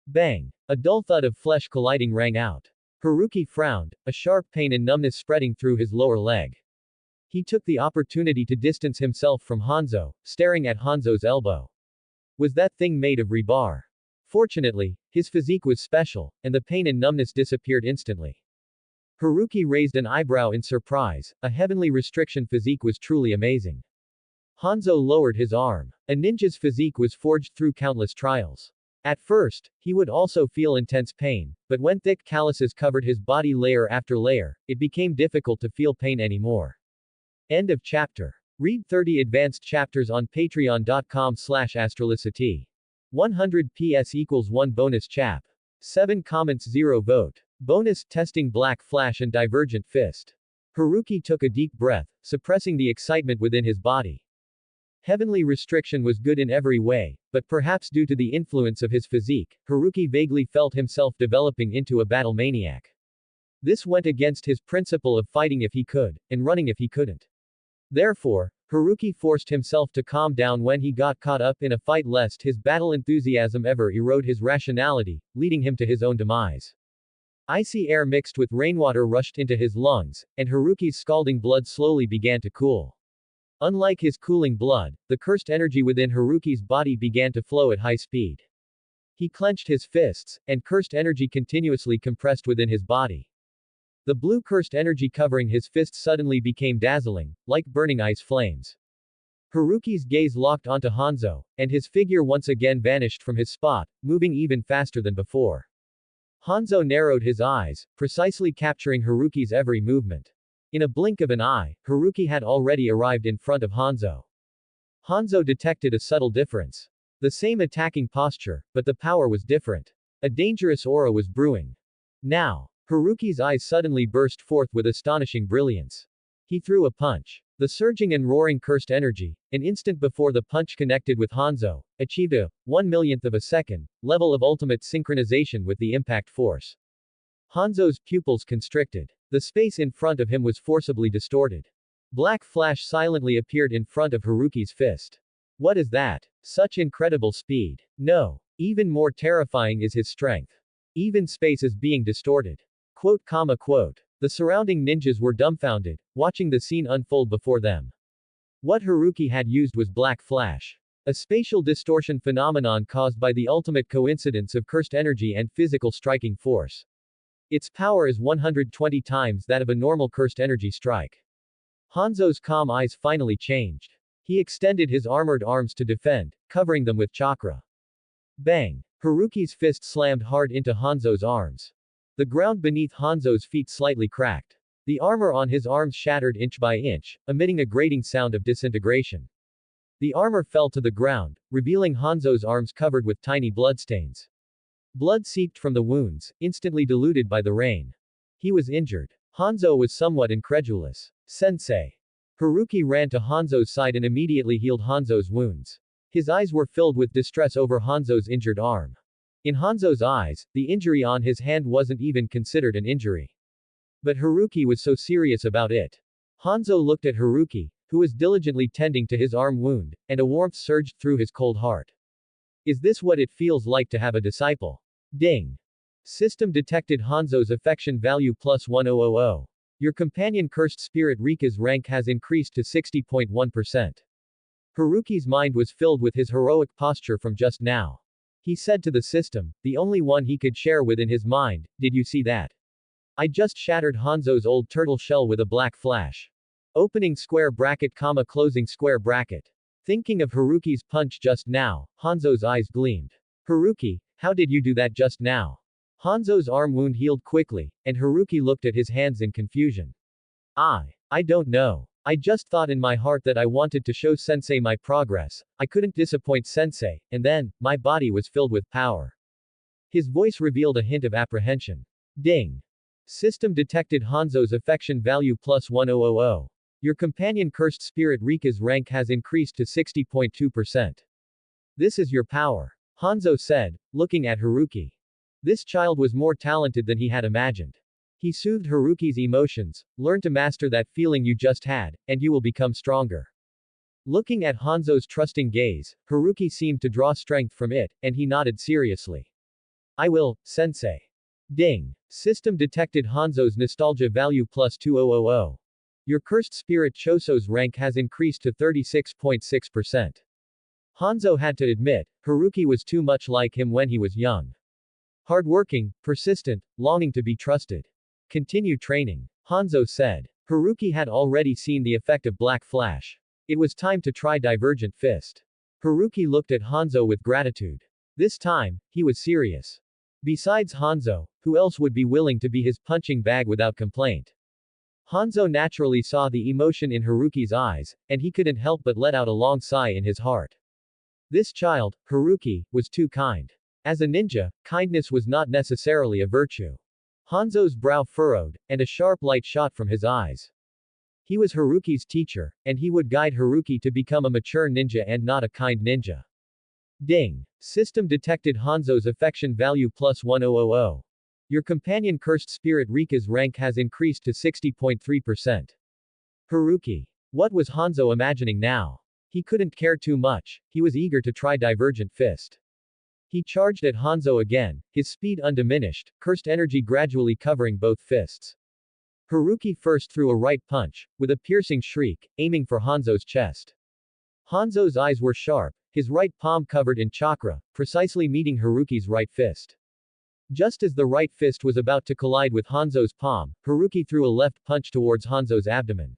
Bang! A dull thud of flesh colliding rang out. Haruki frowned, a sharp pain and numbness spreading through his lower leg. He took the opportunity to distance himself from Hanzo, staring at Hanzo's elbow. Was that thing made of rebar? Fortunately, his physique was special, and the pain and numbness disappeared instantly. Haruki raised an eyebrow in surprise, a heavenly restriction physique was truly amazing. Hanzo lowered his arm. A ninja's physique was forged through countless trials. At first, he would also feel intense pain, but when thick calluses covered his body layer after layer, it became difficult to feel pain anymore. End of chapter. Read 30 advanced chapters on patreon.com/Astralicity. 100 PS equals 1 bonus chap. 7 comments 0 vote. Bonus, testing Black Flash and Divergent Fist. Haruki took a deep breath, suppressing the excitement within his body. Heavenly restriction was good in every way, but perhaps due to the influence of his physique, Haruki vaguely felt himself developing into a battle maniac. This went against his principle of fighting if he could, and running if he couldn't. Therefore, Haruki forced himself to calm down when he got caught up in a fight lest his battle enthusiasm ever erode his rationality, leading him to his own demise. Icy air mixed with rainwater rushed into his lungs, and Haruki's scalding blood slowly began to cool. Unlike his cooling blood, the cursed energy within Haruki's body began to flow at high speed. He clenched his fists, and cursed energy continuously compressed within his body. The blue cursed energy covering his fists suddenly became dazzling, like burning ice flames. Haruki's gaze locked onto Hanzo, and his figure once again vanished from his spot, moving even faster than before. Hanzo narrowed his eyes, precisely capturing Haruki's every movement. In a blink of an eye, Haruki had already arrived in front of Hanzo. Hanzo detected a subtle difference. The same attacking posture, but the power was different. A dangerous aura was brewing. Now, Haruki's eyes suddenly burst forth with astonishing brilliance. He threw a punch. The surging and roaring cursed energy, an instant before the punch connected with Hanzo, achieved a 1/1,000,000th of a second level of ultimate synchronization with the impact force. Hanzo's pupils constricted. The space in front of him was forcibly distorted. Black flash silently appeared in front of Haruki's fist. What is that? Such incredible speed. No. Even more terrifying is his strength. Even space is being distorted. Quote. The surrounding ninjas were dumbfounded, watching the scene unfold before them. What Haruki had used was black flash. A spatial distortion phenomenon caused by the ultimate coincidence of cursed energy and physical striking force. Its power is 120 times that of a normal cursed energy strike. Hanzo's calm eyes finally changed. He extended his armored arms to defend, covering them with chakra. Bang! Haruki's fist slammed hard into Hanzo's arms. The ground beneath Hanzo's feet slightly cracked. The armor on his arms shattered inch by inch, emitting a grating sound of disintegration. The armor fell to the ground, revealing Hanzo's arms covered with tiny bloodstains. Blood seeped from the wounds, instantly diluted by the rain. He was injured. Hanzo was somewhat incredulous. Sensei. Haruki ran to Hanzo's side and immediately healed Hanzo's wounds. His eyes were filled with distress over Hanzo's injured arm. In Hanzo's eyes, the injury on his hand wasn't even considered an injury. But Haruki was so serious about it. Hanzo looked at Haruki, who was diligently tending to his arm wound, and a warmth surged through his cold heart. Is this what it feels like to have a disciple? Ding. System detected Hanzo's affection value plus 1000. Your companion cursed spirit Rika's rank has increased to 60.1%. Haruki's mind was filled with his heroic posture from just now. He said to the system, the only one he could share with in his mind, did you see that? I just shattered Hanzo's old turtle shell with a black flash. Opening square bracket comma closing square bracket. Thinking of Haruki's punch just now, Hanzo's eyes gleamed. Haruki, how did you do that just now? Hanzo's arm wound healed quickly, and Haruki looked at his hands in confusion. I don't know. I just thought in my heart that I wanted to show Sensei my progress, I couldn't disappoint Sensei, and then, my body was filled with power. His voice revealed a hint of apprehension. Ding. System detected Hanzo's affection value plus 1000. Your companion cursed spirit Rika's rank has increased to 60.2%. This is your power. Hanzo said, looking at Haruki. This child was more talented than he had imagined. He soothed Haruki's emotions, learn to master that feeling you just had, and you will become stronger. Looking at Hanzo's trusting gaze, Haruki seemed to draw strength from it, and he nodded seriously. I will, Sensei. Ding. System detected Hanzo's nostalgia value plus 2000. Your cursed spirit Choso's rank has increased to 36.6%. Hanzo had to admit, Haruki was too much like him when he was young. Hardworking, persistent, longing to be trusted. Continue training. Hanzo said. Haruki had already seen the effect of Black Flash. It was time to try Divergent Fist. Haruki looked at Hanzo with gratitude. This time, he was serious. Besides Hanzo, who else would be willing to be his punching bag without complaint? Hanzo naturally saw the emotion in Haruki's eyes, and he couldn't help but let out a long sigh in his heart. This child, Haruki, was too kind. As a ninja, kindness was not necessarily a virtue. Hanzo's brow furrowed, and a sharp light shot from his eyes. He was Haruki's teacher, and he would guide Haruki to become a mature ninja and not a kind ninja. Ding. System detected Hanzo's affection value plus 1000. Your companion cursed spirit Rika's rank has increased to 60.3%. Haruki. What was Hanzo imagining now? He couldn't care too much, he was eager to try Divergent Fist. He charged at Hanzo again, his speed undiminished, cursed energy gradually covering both fists. Haruki first threw a right punch, with a piercing shriek, aiming for Hanzo's chest. Hanzo's eyes were sharp, his right palm covered in chakra, precisely meeting Haruki's right fist. Just as the right fist was about to collide with Hanzo's palm, Haruki threw a left punch towards Hanzo's abdomen.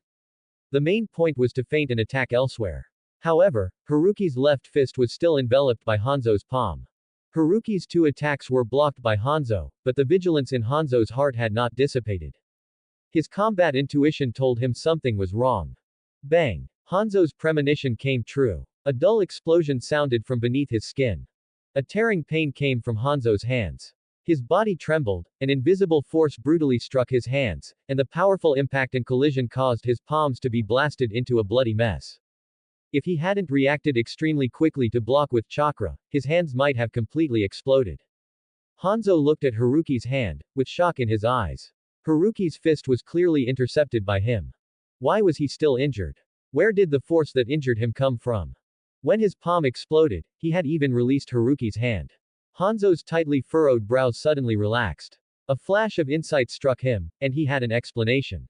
The main point was to feint an attack elsewhere. However, Haruki's left fist was still enveloped by Hanzo's palm. Haruki's two attacks were blocked by Hanzo, but the vigilance in Hanzo's heart had not dissipated. His combat intuition told him something was wrong. Bang! Hanzo's premonition came true. A dull explosion sounded from beneath his skin. A tearing pain came from Hanzo's hands. His body trembled, an invisible force brutally struck his hands, and the powerful impact and collision caused his palms to be blasted into a bloody mess. If he hadn't reacted extremely quickly to block with chakra, his hands might have completely exploded. Hanzo looked at Haruki's hand, with shock in his eyes. Haruki's fist was clearly intercepted by him. Why was he still injured? Where did the force that injured him come from? When his palm exploded, he had even released Haruki's hand. Hanzo's tightly furrowed brows suddenly relaxed. A flash of insight struck him, and he had an explanation.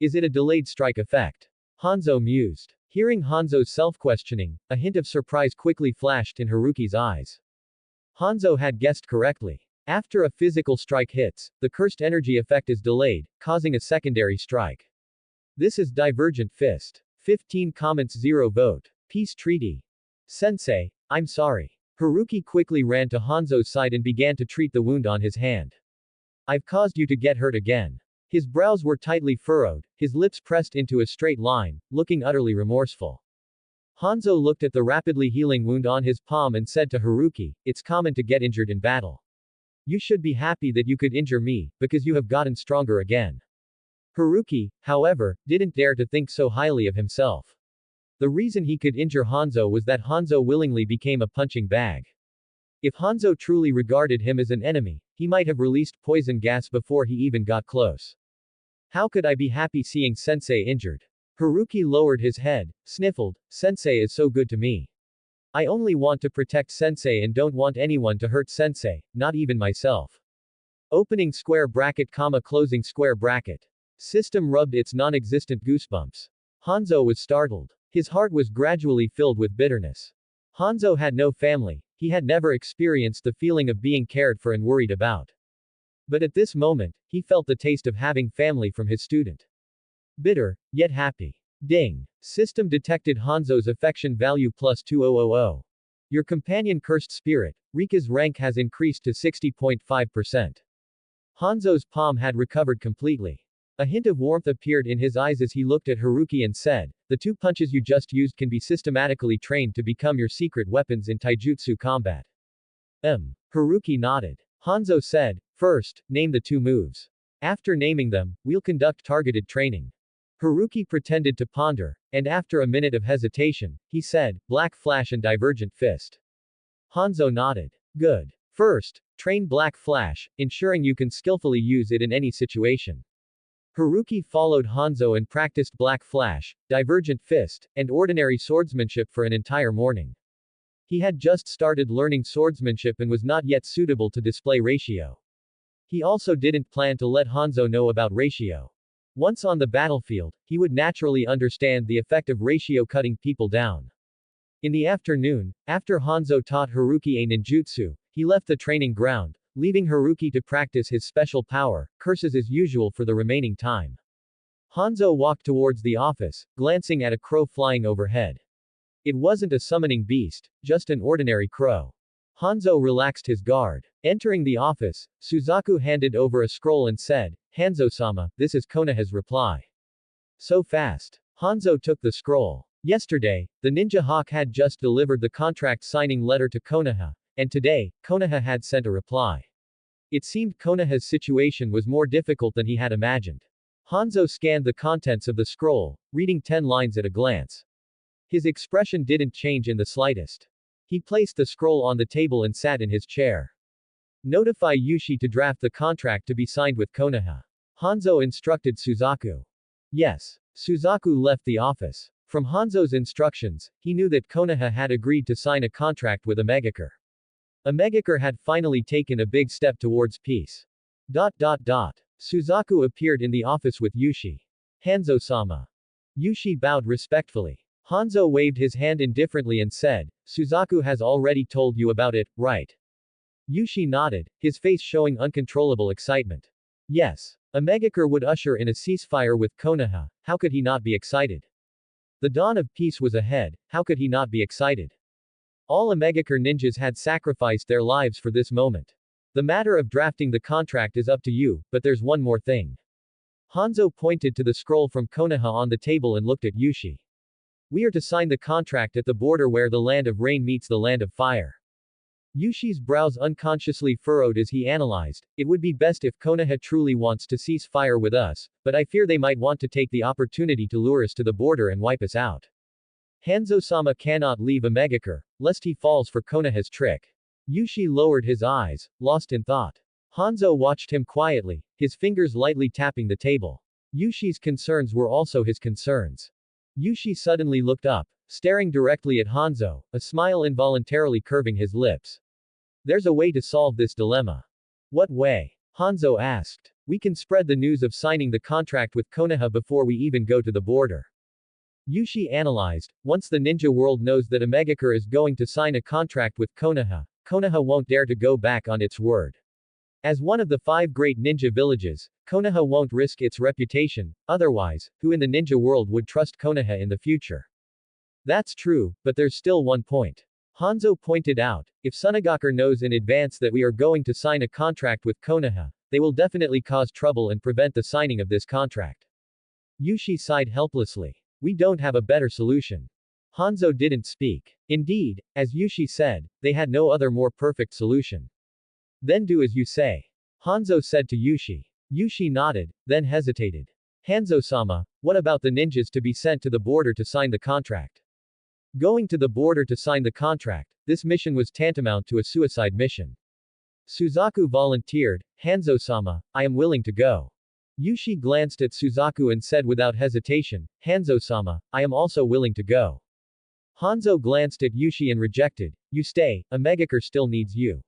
Is it a delayed strike effect? Hanzo mused. Hearing Hanzo's self-questioning, a hint of surprise quickly flashed in Haruki's eyes. Hanzo had guessed correctly. After a physical strike hits, the cursed energy effect is delayed, causing a secondary strike. This is Divergent Fist. 15 comments 0 vote. Peace treaty. Sensei, I'm sorry. Haruki quickly ran to Hanzo's side and began to treat the wound on his hand. I've caused you to get hurt again. His brows were tightly furrowed, his lips pressed into a straight line, looking utterly remorseful. Hanzo looked at the rapidly healing wound on his palm and said to Haruki, it's common to get injured in battle. You should be happy that you could injure me, because you have gotten stronger again. Haruki, however, didn't dare to think so highly of himself. The reason he could injure Hanzo was that Hanzo willingly became a punching bag. If Hanzo truly regarded him as an enemy, he might have released poison gas before he even got close. How could I be happy seeing sensei injured? Haruki lowered his head, sniffled, sensei is so good to me. I only want to protect sensei and don't want anyone to hurt sensei, not even myself. Opening square bracket comma closing square bracket. System rubbed its non-existent goosebumps. Hanzo was startled. His heart was gradually filled with bitterness. Hanzo had no family, he had never experienced the feeling of being cared for and worried about. But at this moment, he felt the taste of having family from his student. Bitter, yet happy. Ding. System detected Hanzo's affection value plus 2000. Your companion cursed spirit, Rika's rank has increased to 60.5%. Hanzo's palm had recovered completely. A hint of warmth appeared in his eyes as he looked at Haruki and said, the 2 punches you just used can be systematically trained to become your secret weapons in taijutsu combat. Haruki nodded. Hanzo said, first, name the 2 moves. After naming them, we'll conduct targeted training. Haruki pretended to ponder, and after a minute of hesitation, he said, Black Flash and Divergent Fist. Hanzo nodded. Good. First, train Black Flash, ensuring you can skillfully use it in any situation. Haruki followed Hanzo and practiced Black Flash, Divergent Fist, and ordinary swordsmanship for an entire morning. He had just started learning swordsmanship and was not yet suitable to display ratio. He also didn't plan to let Hanzo know about ratio. Once on the battlefield, he would naturally understand the effect of ratio cutting people down. In the afternoon, after Hanzo taught Haruki a ninjutsu, he left the training ground, leaving Haruki to practice his special power, curses as usual for the remaining time. Hanzo walked towards the office, glancing at a crow flying overhead. It wasn't a summoning beast, just an ordinary crow. Hanzo relaxed his guard. Entering the office, Suzaku handed over a scroll and said, Hanzo-sama, this is Konoha's reply. So fast. Hanzo took the scroll. Yesterday, the Ninja Hawk had just delivered the contract signing letter to Konoha, and today, Konoha had sent a reply. It seemed Konoha's situation was more difficult than he had imagined. Hanzo scanned the contents of the scroll, reading 10 lines at a glance. His expression didn't change in the slightest. He placed the scroll on the table and sat in his chair. Notify Yushi to draft the contract to be signed with Konoha. Hanzo instructed Suzaku. Yes. Suzaku left the office. From Hanzo's instructions, he knew that Konoha had agreed to sign a contract with Omegakure. Omegakure had finally taken a big step towards peace. Suzaku appeared in the office with Yushi. Hanzo-sama. Yushi bowed respectfully. Hanzo waved his hand indifferently and said, Suzaku has already told you about it, right? Yushi nodded, his face showing uncontrollable excitement. Yes. Omegakure would usher in a ceasefire with Konoha, how could he not be excited? The dawn of peace was ahead, how could he not be excited? All Omegakure ninjas had sacrificed their lives for this moment. The matter of drafting the contract is up to you, but there's one more thing. Hanzo pointed to the scroll from Konoha on the table and looked at Yushi. We are to sign the contract at the border where the land of rain meets the land of fire. Yushi's brows unconsciously furrowed as he analyzed, it would be best if Konoha truly wants to cease fire with us, but I fear they might want to take the opportunity to lure us to the border and wipe us out. Hanzo-sama cannot leave Omegakure, lest he falls for Konoha's trick. Yushi lowered his eyes, lost in thought. Hanzo watched him quietly, his fingers lightly tapping the table. Yushi's concerns were also his concerns. Yushi suddenly looked up, staring directly at Hanzo, a smile involuntarily curving his lips. There's a way to solve this dilemma. What way? Hanzo asked. We can spread the news of signing the contract with Konoha before we even go to the border. Yushi analyzed, once the ninja world knows that Omegakure is going to sign a contract with Konoha, Konoha won't dare to go back on its word. As one of the 5 great ninja villages, Konoha won't risk its reputation, otherwise, who in the ninja world would trust Konoha in the future? That's true, but there's still one point. Hanzo pointed out, if Sunagakure knows in advance that we are going to sign a contract with Konoha, they will definitely cause trouble and prevent the signing of this contract. Yushi sighed helplessly. We don't have a better solution. Hanzo didn't speak. Indeed, as Yushi said, they had no other more perfect solution. Then do as you say. Hanzo said to Yushi. Yushi nodded, then hesitated. Hanzo-sama, what about the ninjas to be sent to the border to sign the contract? Going to the border to sign the contract, this mission was tantamount to a suicide mission. Suzaku volunteered, Hanzo-sama, I am willing to go. Yushi glanced at Suzaku and said without hesitation, Hanzo-sama, I am also willing to go. Hanzo glanced at Yushi and rejected, you stay, a Megakure still needs you.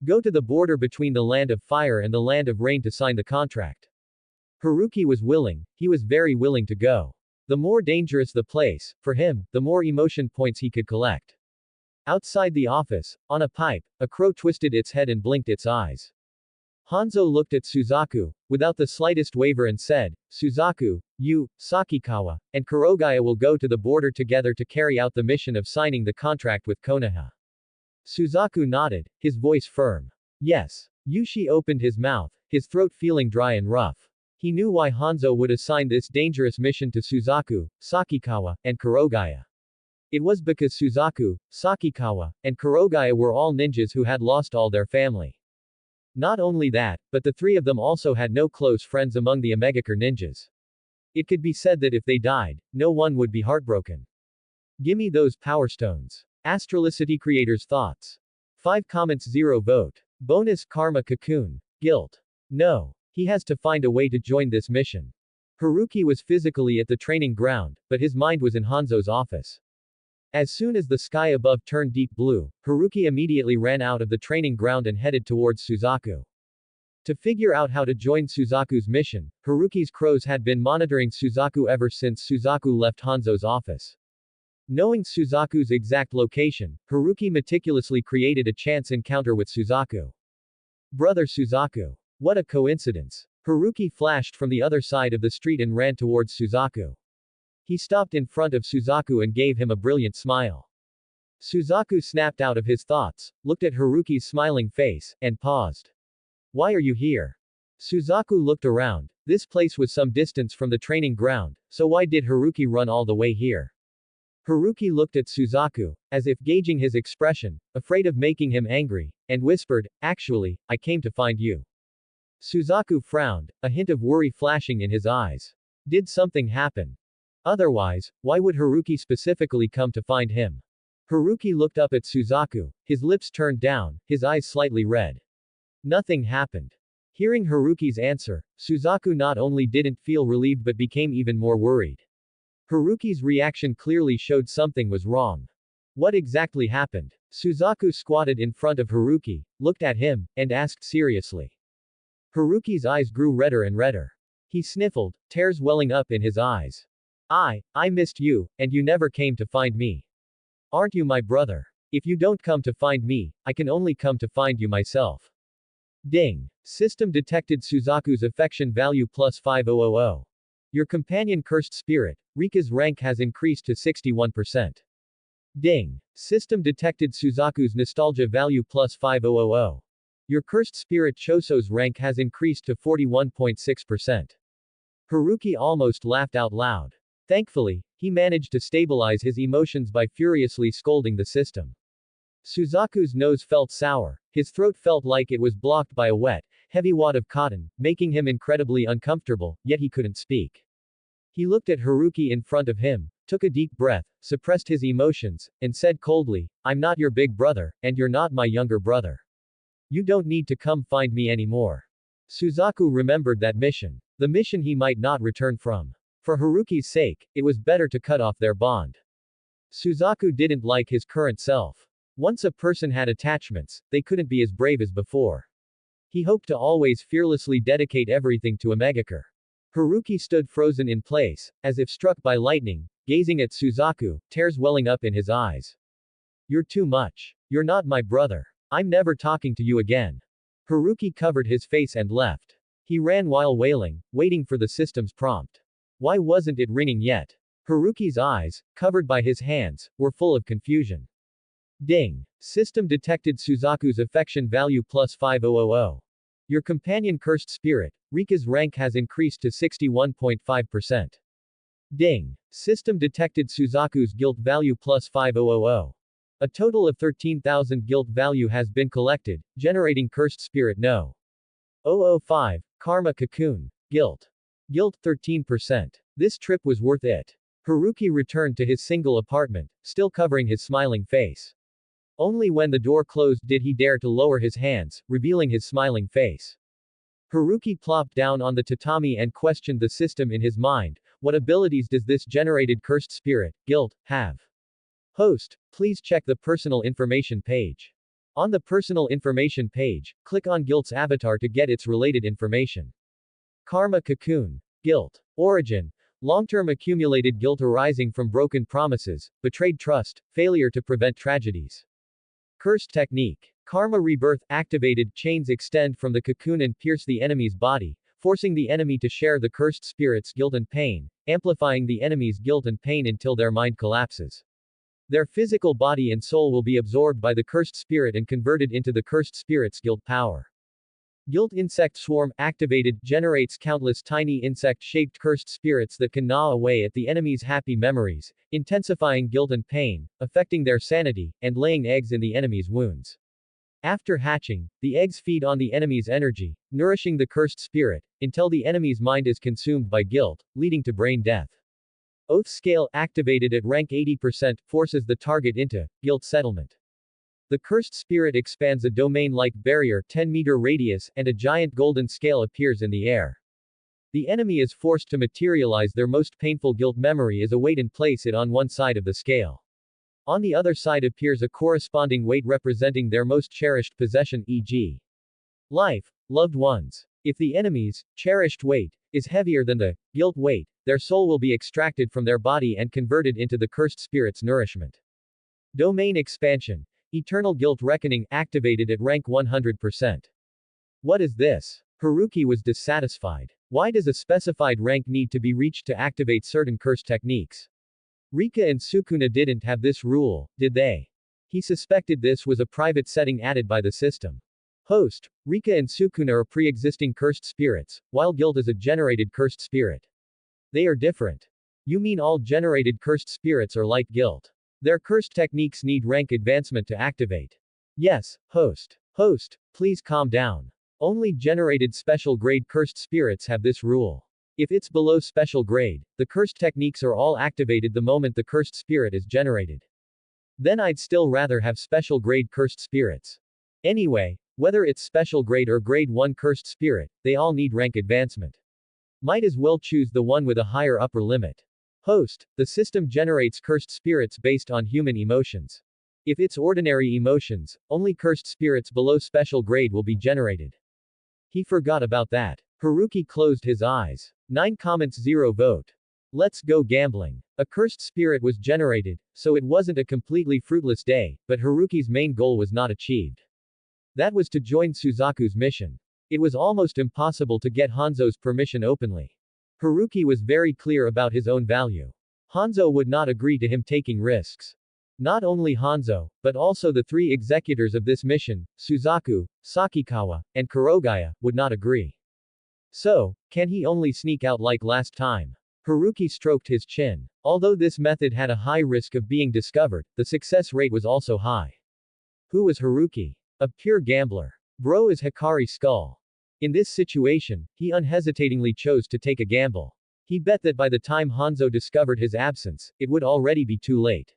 Go to the border between the land of fire and the land of rain to sign the contract. Haruki was willing, he was very willing to go. The more dangerous the place, for him, the more emotion points he could collect. Outside the office, on a pipe, a crow twisted its head and blinked its eyes. Hanzo looked at Suzaku, without the slightest waver and said, Suzaku, you, Sakikawa, and Kurogaya will go to the border together to carry out the mission of signing the contract with Konoha. Suzaku nodded, his voice firm. Yes. Yushi opened his mouth, his throat feeling dry and rough. He knew why Hanzo would assign this dangerous mission to Suzaku, Sakikawa, and Kurogaya. It was because Suzaku, Sakikawa, and Kurogaya were all ninjas who had lost all their family. Not only that, but the three of them also had no close friends among the Omegakure ninjas. It could be said that if they died, no one would be heartbroken. Gimme those power stones. Astralicity creators' thoughts. 5 comments 0 vote. Bonus Karma Cocoon. Guilt. No. He has to find a way to join this mission. Haruki was physically at the training ground, but his mind was in Hanzo's office. As soon as the sky above turned deep blue, Haruki immediately ran out of the training ground and headed towards Suzaku. To figure out how to join Suzaku's mission, Haruki's crows had been monitoring Suzaku ever since Suzaku left Hanzo's office. Knowing Suzaku's exact location, Haruki meticulously created a chance encounter with Suzaku. Brother Suzaku. What a coincidence. Haruki flashed from the other side of the street and ran towards Suzaku. He stopped in front of Suzaku and gave him a brilliant smile. Suzaku snapped out of his thoughts, looked at Haruki's smiling face, and paused. Why are you here? Suzaku looked around. This place was some distance from the training ground, so why did Haruki run all the way here? Haruki looked at Suzaku, as if gauging his expression, afraid of making him angry, and whispered, actually, I came to find you. Suzaku frowned, a hint of worry flashing in his eyes. Did something happen? Otherwise, why would Haruki specifically come to find him? Haruki looked up at Suzaku, his lips turned down, his eyes slightly red. Nothing happened. Hearing Haruki's answer, Suzaku not only didn't feel relieved but became even more worried. Haruki's reaction clearly showed something was wrong. What exactly happened? Suzaku squatted in front of Haruki, looked at him, and asked seriously. Haruki's eyes grew redder and redder. He sniffled, tears welling up in his eyes. I missed you, and you never came to find me. Aren't you my brother? If you don't come to find me, I can only come to find you myself. Ding. System detected Suzaku's affection value plus 5000. Your companion cursed spirit, Rika's rank has increased to 61%. Ding. System detected Suzaku's nostalgia value plus 5000. Your cursed spirit Choso's rank has increased to 41.6%. Haruki almost laughed out loud. Thankfully, he managed to stabilize his emotions by furiously scolding the system. Suzaku's nose felt sour, his throat felt like it was blocked by a wet, heavy wad of cotton, making him incredibly uncomfortable, yet he couldn't speak. He looked at Haruki in front of him, took a deep breath, suppressed his emotions, and said coldly, I'm not your big brother, and you're not my younger brother. You don't need to come find me anymore. Suzaku remembered that mission. The mission he might not return from. For Haruki's sake, it was better to cut off their bond. Suzaku didn't like his current self. Once a person had attachments, they couldn't be as brave as before. He hoped to always fearlessly dedicate everything to Omegakure. Haruki stood frozen in place, as if struck by lightning, gazing at Suzaku, tears welling up in his eyes. You're too much. You're not my brother. I'm never talking to you again. Haruki covered his face and left. He ran while wailing, waiting for the system's prompt. Why wasn't it ringing yet? Haruki's eyes, covered by his hands, were full of confusion. Ding. System detected Suzaku's affection value plus 5000. Your companion cursed spirit, Rika's rank has increased to 61.5%. Ding. System detected Suzaku's guilt value plus 5000. A total of 13,000 guilt value has been collected, generating cursed spirit no. 005. Karma Cocoon. Guilt. Guilt 13%. This trip was worth it. Haruki returned to his single apartment, still covering his smiling face. Only when the door closed did he dare to lower his hands, revealing his smiling face. Haruki plopped down on the tatami and questioned the system in his mind. What abilities does this generated cursed spirit, guilt, have? Host, please check the personal information page. On the personal information page, click on guilt's avatar to get its related information. Karma cocoon. Guilt. Origin. Long-term accumulated guilt arising from broken promises, betrayed trust, failure to prevent tragedies. Cursed technique. Karma rebirth. Activated chains extend from the cocoon and pierce the enemy's body, forcing the enemy to share the cursed spirit's guilt and pain, amplifying the enemy's guilt and pain until their mind collapses. Their physical body and soul will be absorbed by the cursed spirit and converted into the cursed spirit's guilt power. Guilt insect swarm. Activated, generates countless tiny insect-shaped cursed spirits that can gnaw away at the enemy's happy memories, intensifying guilt and pain, affecting their sanity, and laying eggs in the enemy's wounds. After hatching, the eggs feed on the enemy's energy, nourishing the cursed spirit, until the enemy's mind is consumed by guilt, leading to brain death. Oath scale. Activated at rank 80%, forces the target into guilt settlement. The cursed spirit expands a domain-like barrier 10-meter radius, and a giant golden scale appears in the air. The enemy is forced to materialize their most painful guilt memory as a weight and place it on one side of the scale. On the other side appears a corresponding weight representing their most cherished possession, e.g. life, loved ones. If the enemy's cherished weight is heavier than the guilt weight, their soul will be extracted from their body and converted into the cursed spirit's nourishment. Domain expansion. Eternal Guilt Reckoning. Activated at rank 100%. What is this? Haruki was dissatisfied. Why does a specified rank need to be reached to activate certain curse techniques? Rika and Sukuna didn't have this rule, did they? He suspected this was a private setting added by the system. Host, Rika and Sukuna are pre-existing cursed spirits, while guilt is a generated cursed spirit. They are different. You mean all generated cursed spirits are like guilt? Their cursed techniques need rank advancement to activate. Yes, host. Host, please calm down. Only generated special grade cursed spirits have this rule. If it's below special grade, the cursed techniques are all activated the moment the cursed spirit is generated. Then I'd still rather have special grade cursed spirits. Anyway, whether it's special grade or grade 1 cursed spirit, they all need rank advancement. Might as well choose the one with a higher upper limit. Host, the system generates cursed spirits based on human emotions. If it's ordinary emotions, only cursed spirits below special grade will be generated. He forgot about that. Haruki closed his eyes. 9 comments 0 vote. Let's go gambling. A cursed spirit was generated, so it wasn't a completely fruitless day, but Haruki's main goal was not achieved. That was to join Suzaku's mission. It was almost impossible to get Hanzo's permission openly. Haruki was very clear about his own value. Hanzo would not agree to him taking risks. Not only Hanzo, but also the 3 executors of this mission, Suzaku, Sakikawa, and Kurogaya, would not agree. So, can he only sneak out like last time? Haruki stroked his chin. Although this method had a high risk of being discovered, the success rate was also high. Who was Haruki? A pure gambler. Bro is Hikari's skull. In this situation, he unhesitatingly chose to take a gamble. He bet that by the time Hanzo discovered his absence, it would already be too late.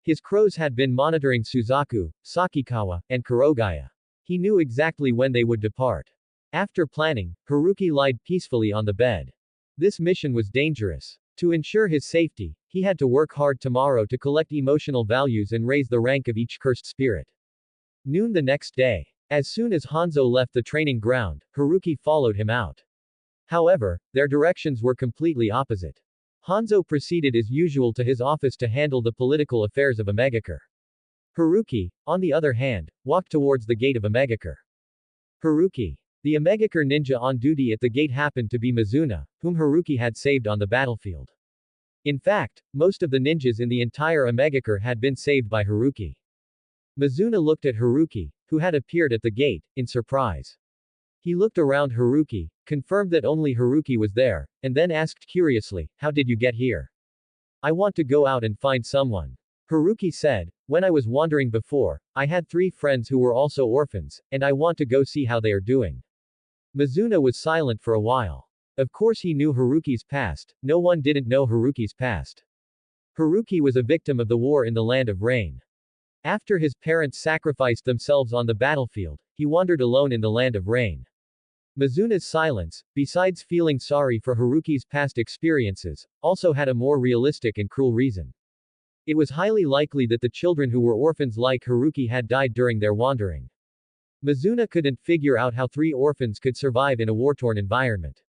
His crows had been monitoring Suzaku, Sakikawa, and Kurogaya. He knew exactly when they would depart. After planning, Haruki lied peacefully on the bed. This mission was dangerous. To ensure his safety, he had to work hard tomorrow to collect emotional values and raise the rank of each cursed spirit. Noon the next day. As soon as Hanzo left the training ground, Haruki followed him out. However, their directions were completely opposite. Hanzo proceeded as usual to his office to handle the political affairs of Omegakure. Haruki, on the other hand, walked towards the gate of Omegakure. Haruki. The Omegakure ninja on duty at the gate happened to be Mizuna, whom Haruki had saved on the battlefield. In fact, most of the ninjas in the entire Omegakure had been saved by Haruki. Mizuna looked at Haruki, who had appeared at the gate, in surprise. He looked around Haruki, confirmed that only Haruki was there, and then asked curiously, "How did you get here?" "I want to go out and find someone." Haruki said, "When I was wandering before, I had 3 friends who were also orphans, and I want to go see how they are doing." Mizuna was silent for a while. Of course he knew Haruki's past, no one didn't know Haruki's past. Haruki was a victim of the war in the Land of Rain. After his parents sacrificed themselves on the battlefield, he wandered alone in the Land of Rain. Mizuna's silence, besides feeling sorry for Haruki's past experiences, also had a more realistic and cruel reason. It was highly likely that the children who were orphans like Haruki had died during their wandering. Mizuna couldn't figure out how 3 orphans could survive in a war-torn environment.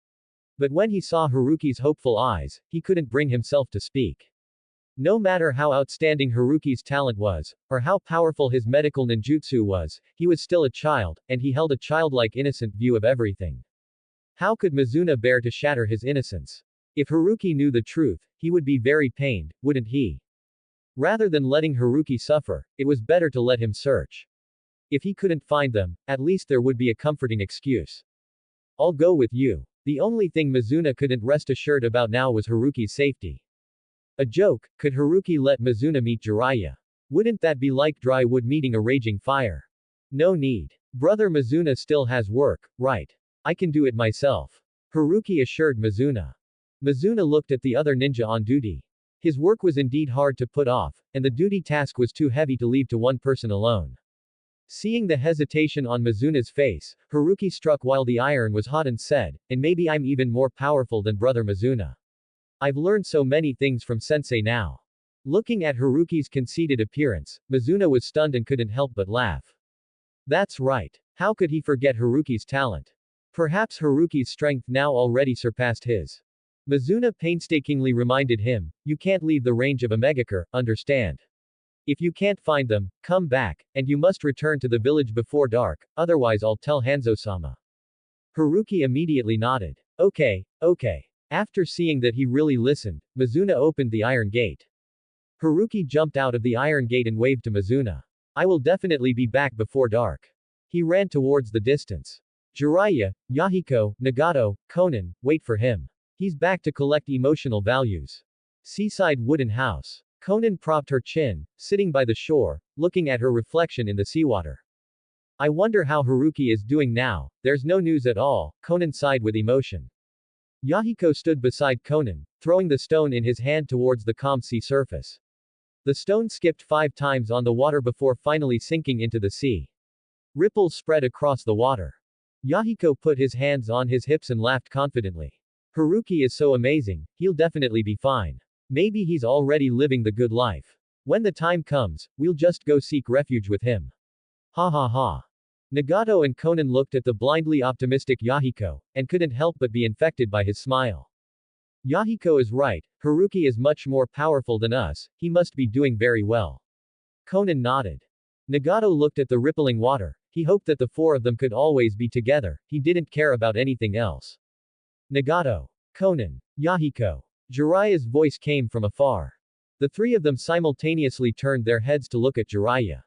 But when he saw Haruki's hopeful eyes, he couldn't bring himself to speak. No matter how outstanding Haruki's talent was, or how powerful his medical ninjutsu was, he was still a child, and he held a childlike innocent view of everything. How could Mizuna bear to shatter his innocence? If Haruki knew the truth, he would be very pained, wouldn't he? Rather than letting Haruki suffer, it was better to let him search. If he couldn't find them, at least there would be a comforting excuse. I'll go with you. The only thing Mizuna couldn't rest assured about now was Haruki's safety. A joke, could Haruki let Mizuna meet Jiraiya? Wouldn't that be like dry wood meeting a raging fire? No need. Brother Mizuna still has work, right? I can do it myself. Haruki assured Mizuna. Mizuna looked at the other ninja on duty. His work was indeed hard to put off, and the duty task was too heavy to leave to one person alone. Seeing the hesitation on Mizuna's face, Haruki struck while the iron was hot and said, and maybe I'm even more powerful than Brother Mizuna. I've learned so many things from Sensei now. Looking at Haruki's conceited appearance, Mizuna was stunned and couldn't help but laugh. That's right. How could he forget Haruki's talent? Perhaps Haruki's strength now already surpassed his. Mizuna painstakingly reminded him, you can't leave the range of a Megakure, understand? If you can't find them, come back, and you must return to the village before dark, otherwise I'll tell Hanzo-sama. Haruki immediately nodded. Okay. After seeing that he really listened, Mizuna opened the iron gate. Haruki jumped out of the iron gate and waved to Mizuna. I will definitely be back before dark. He ran towards the distance. Jiraiya, Yahiko, Nagato, Konan, wait for him. He's back to collect emotional values. Seaside wooden house. Konan propped her chin, sitting by the shore, looking at her reflection in the seawater. I wonder how Haruki is doing now, there's no news at all, Konan sighed with emotion. Yahiko stood beside Konan, throwing the stone in his hand towards the calm sea surface. The stone skipped 5 times on the water before finally sinking into the sea. Ripples spread across the water. Yahiko put his hands on his hips and laughed confidently. Haruki is so amazing, he'll definitely be fine. Maybe he's already living the good life. When the time comes, we'll just go seek refuge with him. Ha ha ha. Nagato and Konan looked at the blindly optimistic Yahiko, and couldn't help but be infected by his smile. Yahiko is right, Haruki is much more powerful than us, he must be doing very well. Konan nodded. Nagato looked at the rippling water, he hoped that the 4 of them could always be together, he didn't care about anything else. Nagato. Konan. Yahiko. Jiraiya's voice came from afar. The 3 of them simultaneously turned their heads to look at Jiraiya.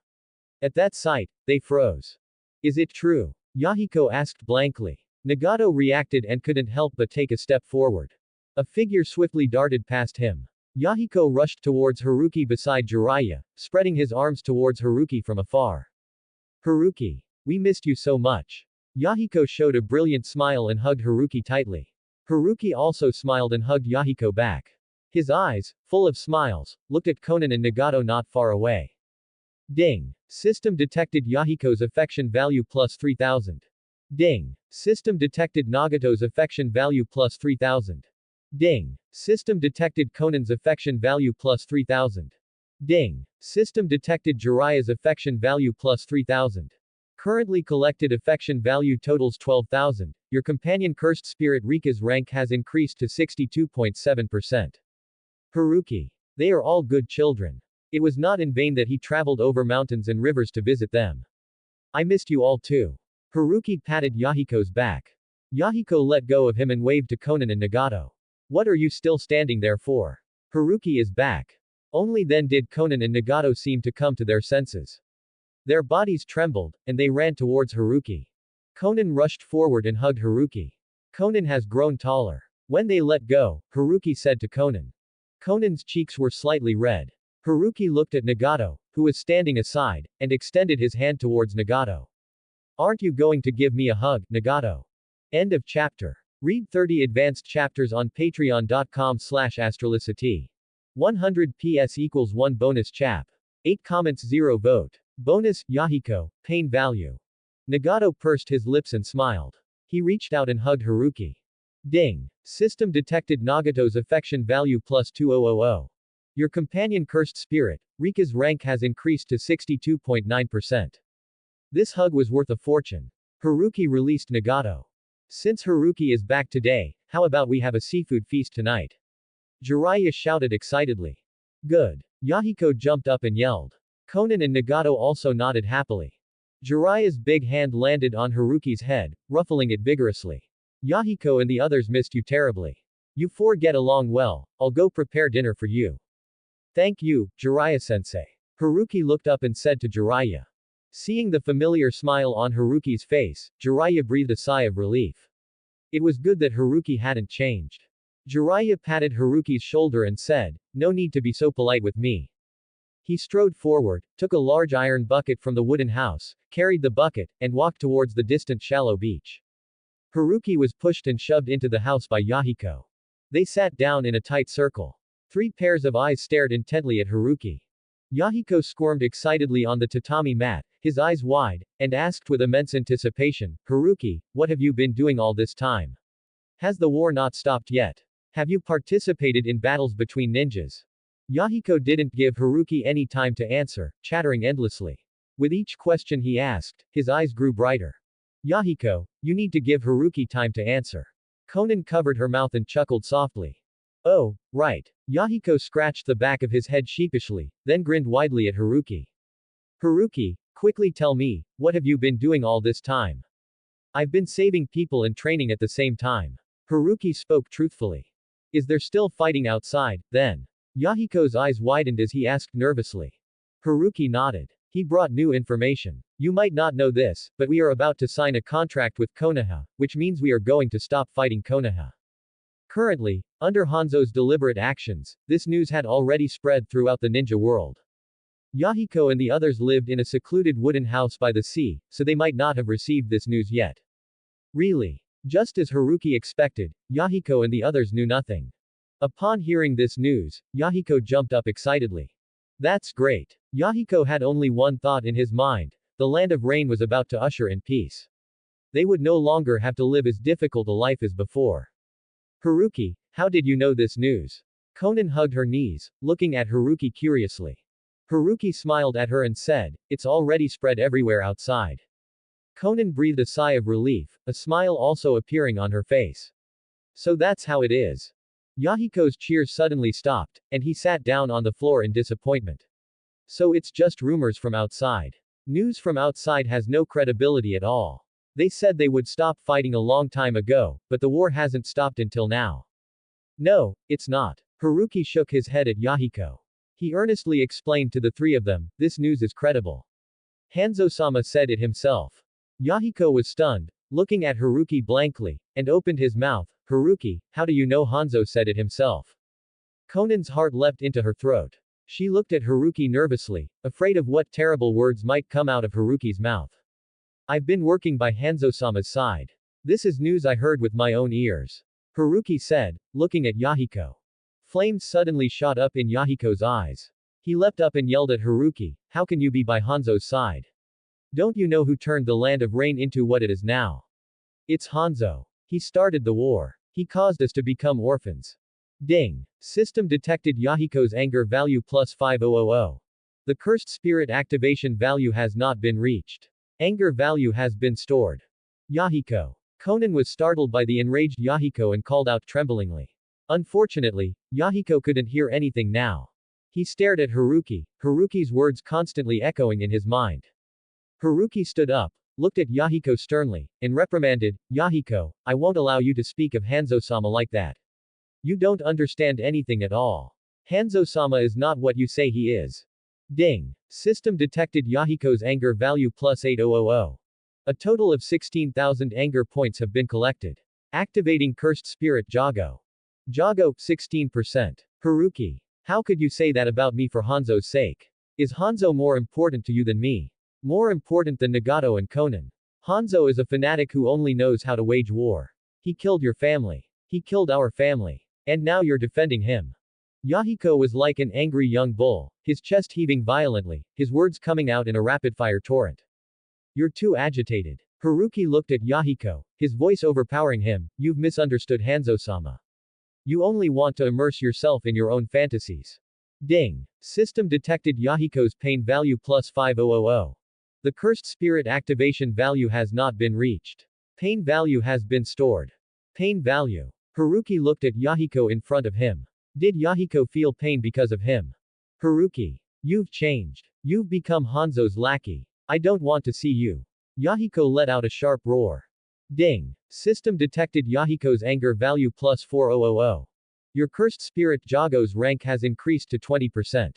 At that sight, they froze. Is it true? Yahiko asked blankly. Nagato reacted and couldn't help but take a step forward. A figure swiftly darted past him. Yahiko rushed towards Haruki beside Jiraiya, spreading his arms towards Haruki from afar. Haruki. We missed you so much. Yahiko showed a brilliant smile and hugged Haruki tightly. Haruki also smiled and hugged Yahiko back. His eyes, full of smiles, looked at Konan and Nagato not far away. Ding. System detected Yahiko's affection value plus 3000. Ding. System detected Nagato's affection value plus 3000. Ding. System detected Konan's affection value plus 3000. Ding. System detected Jiraiya's affection value plus 3000. Currently collected affection value totals 12,000. Your companion cursed spirit Rika's rank has increased to 62.7%. Haruki. They are all good children. It was not in vain that he traveled over mountains and rivers to visit them. I missed you all too. Haruki patted Yahiko's back. Yahiko let go of him and waved to Konan and Nagato. What are you still standing there for? Haruki is back. Only then did Konan and Nagato seem to come to their senses. Their bodies trembled, and they ran towards Haruki. Konan rushed forward and hugged Haruki. Konan has grown taller. When they let go, Haruki said to Konan. Konan's cheeks were slightly red. Haruki looked at Nagato, who was standing aside, and extended his hand towards Nagato. Aren't you going to give me a hug, Nagato? End of chapter. Read 30 advanced chapters on patreon.com/Astralicity. 100 PS equals 1 bonus chap. 8 comments 0 vote. Bonus, Yahiko, pain value. Nagato pursed his lips and smiled. He reached out and hugged Haruki. Ding. System detected Nagato's affection value plus 2000. Your companion cursed spirit, Rika's rank has increased to 62.9%. This hug was worth a fortune. Haruki released Nagato. Since Haruki is back today, how about we have a seafood feast tonight? Jiraiya shouted excitedly. Good. Yahiko jumped up and yelled. Konan and Nagato also nodded happily. Jiraiya's big hand landed on Haruki's head, ruffling it vigorously. Yahiko and the others missed you terribly. You four get along well, I'll go prepare dinner for you. Thank you, Jiraiya-sensei. Haruki looked up and said to Jiraiya. Seeing the familiar smile on Haruki's face, Jiraiya breathed a sigh of relief. It was good that Haruki hadn't changed. Jiraiya patted Haruki's shoulder and said, no need to be so polite with me. He strode forward, took a large iron bucket from the wooden house, carried the bucket, and walked towards the distant shallow beach. Haruki was pushed and shoved into the house by Yahiko. They sat down in a tight circle. 3 pairs of eyes stared intently at Haruki. Yahiko squirmed excitedly on the tatami mat, his eyes wide, and asked with immense anticipation, Haruki, what have you been doing all this time? Has the war not stopped yet? Have you participated in battles between ninjas? Yahiko didn't give Haruki any time to answer, chattering endlessly. With each question he asked, his eyes grew brighter. Yahiko, you need to give Haruki time to answer. Konan covered her mouth and chuckled softly. Oh, right. Yahiko scratched the back of his head sheepishly, then grinned widely at Haruki. Haruki, quickly tell me, what have you been doing all this time? I've been saving people and training at the same time. Haruki spoke truthfully. Is there still fighting outside, then? Yahiko's eyes widened as he asked nervously. Haruki nodded. He brought new information. You might not know this, but we are about to sign a contract with Konoha, which means we are going to stop fighting Konoha. Currently, under Hanzo's deliberate actions, this news had already spread throughout the ninja world. Yahiko and the others lived in a secluded wooden house by the sea, so they might not have received this news yet. Really? Just as Haruki expected, Yahiko and the others knew nothing. Upon hearing this news, Yahiko jumped up excitedly. That's great. Yahiko had only one thought in his mind, the land of rain was about to usher in peace. They would no longer have to live as difficult a life as before. Haruki, how did you know this news? Konan hugged her knees, looking at Haruki curiously. Haruki smiled at her and said, it's already spread everywhere outside. Konan breathed a sigh of relief, a smile also appearing on her face. So that's how it is. Yahiko's cheers suddenly stopped, and he sat down on the floor in disappointment. So it's just rumors from outside. News from outside has no credibility at all. They said they would stop fighting a long time ago, but the war hasn't stopped until now. No, it's not. Haruki shook his head at Yahiko. He earnestly explained to the three of them, this news is credible. Hanzo-sama said it himself. Yahiko was stunned, looking at Haruki blankly, and opened his mouth. Haruki, how do you know Hanzo said it himself? Konan's heart leapt into her throat. She looked at Haruki nervously, afraid of what terrible words might come out of Haruki's mouth. I've been working by Hanzo-sama's side. This is news I heard with my own ears. Haruki said, looking at Yahiko. Flames suddenly shot up in Yahiko's eyes. He leapt up and yelled at Haruki, how can you be by Hanzo's side? Don't you know who turned the land of rain into what it is now? It's Hanzo. He started the war. He caused us to become orphans. Ding. System detected Yahiko's anger value plus 5000. The cursed spirit activation value has not been reached. Anger value has been stored. Yahiko. Konan was startled by the enraged Yahiko and called out tremblingly. Unfortunately, Yahiko couldn't hear anything now. He stared at Haruki, Haruki's words constantly echoing in his mind. Haruki stood up, looked at Yahiko sternly, and reprimanded, Yahiko, I won't allow you to speak of Hanzo-sama like that. You don't understand anything at all. Hanzo-sama is not what you say he is. Ding. System detected Yahiko's anger value plus 8000. A total of 16,000 anger points have been collected. Activating cursed spirit Jago. Jago, 16%. Haruki. How could you say that about me for Hanzo's sake? Is Hanzo more important to you than me? More important than Nagato and Konan? Hanzo is a fanatic who only knows how to wage war. He killed your family. He killed our family. And now you're defending him. Yahiko was like an angry young bull, his chest heaving violently, his words coming out in a rapid-fire torrent. You're too agitated. Haruki looked at Yahiko, his voice overpowering him. You've misunderstood Hanzo-sama. You only want to immerse yourself in your own fantasies. Ding. System detected Yahiko's pain value plus 5000. The cursed spirit activation value has not been reached. Pain value has been stored. Pain value. Haruki looked at Yahiko in front of him. Did Yahiko feel pain because of him? Haruki. You've changed. You've become Hanzo's lackey. I don't want to see you. Yahiko let out a sharp roar. Ding. System detected Yahiko's anger value plus 4000. Your cursed spirit Jago's rank has increased to 20%.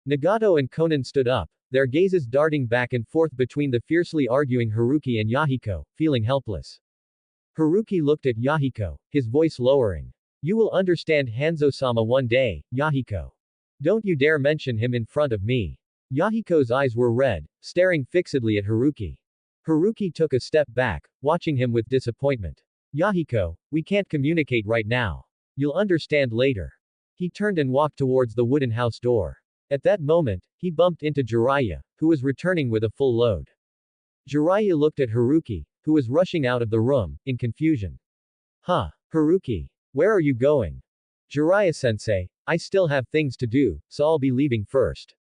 Nagato and Konan stood up, their gazes darting back and forth between the fiercely arguing Haruki and Yahiko, feeling helpless. Haruki looked at Yahiko, his voice lowering. You will understand Hanzo-sama one day, Yahiko. Don't you dare mention him in front of me. Yahiko's eyes were red, staring fixedly at Haruki. Haruki took a step back, watching him with disappointment. Yahiko, we can't communicate right now. You'll understand later. He turned and walked towards the wooden house door. At that moment, he bumped into Jiraiya, who was returning with a full load. Jiraiya looked at Haruki, who was rushing out of the room, in confusion. Huh, Haruki. Where are you going? Jiraiya-sensei, I still have things to do, so I'll be leaving first.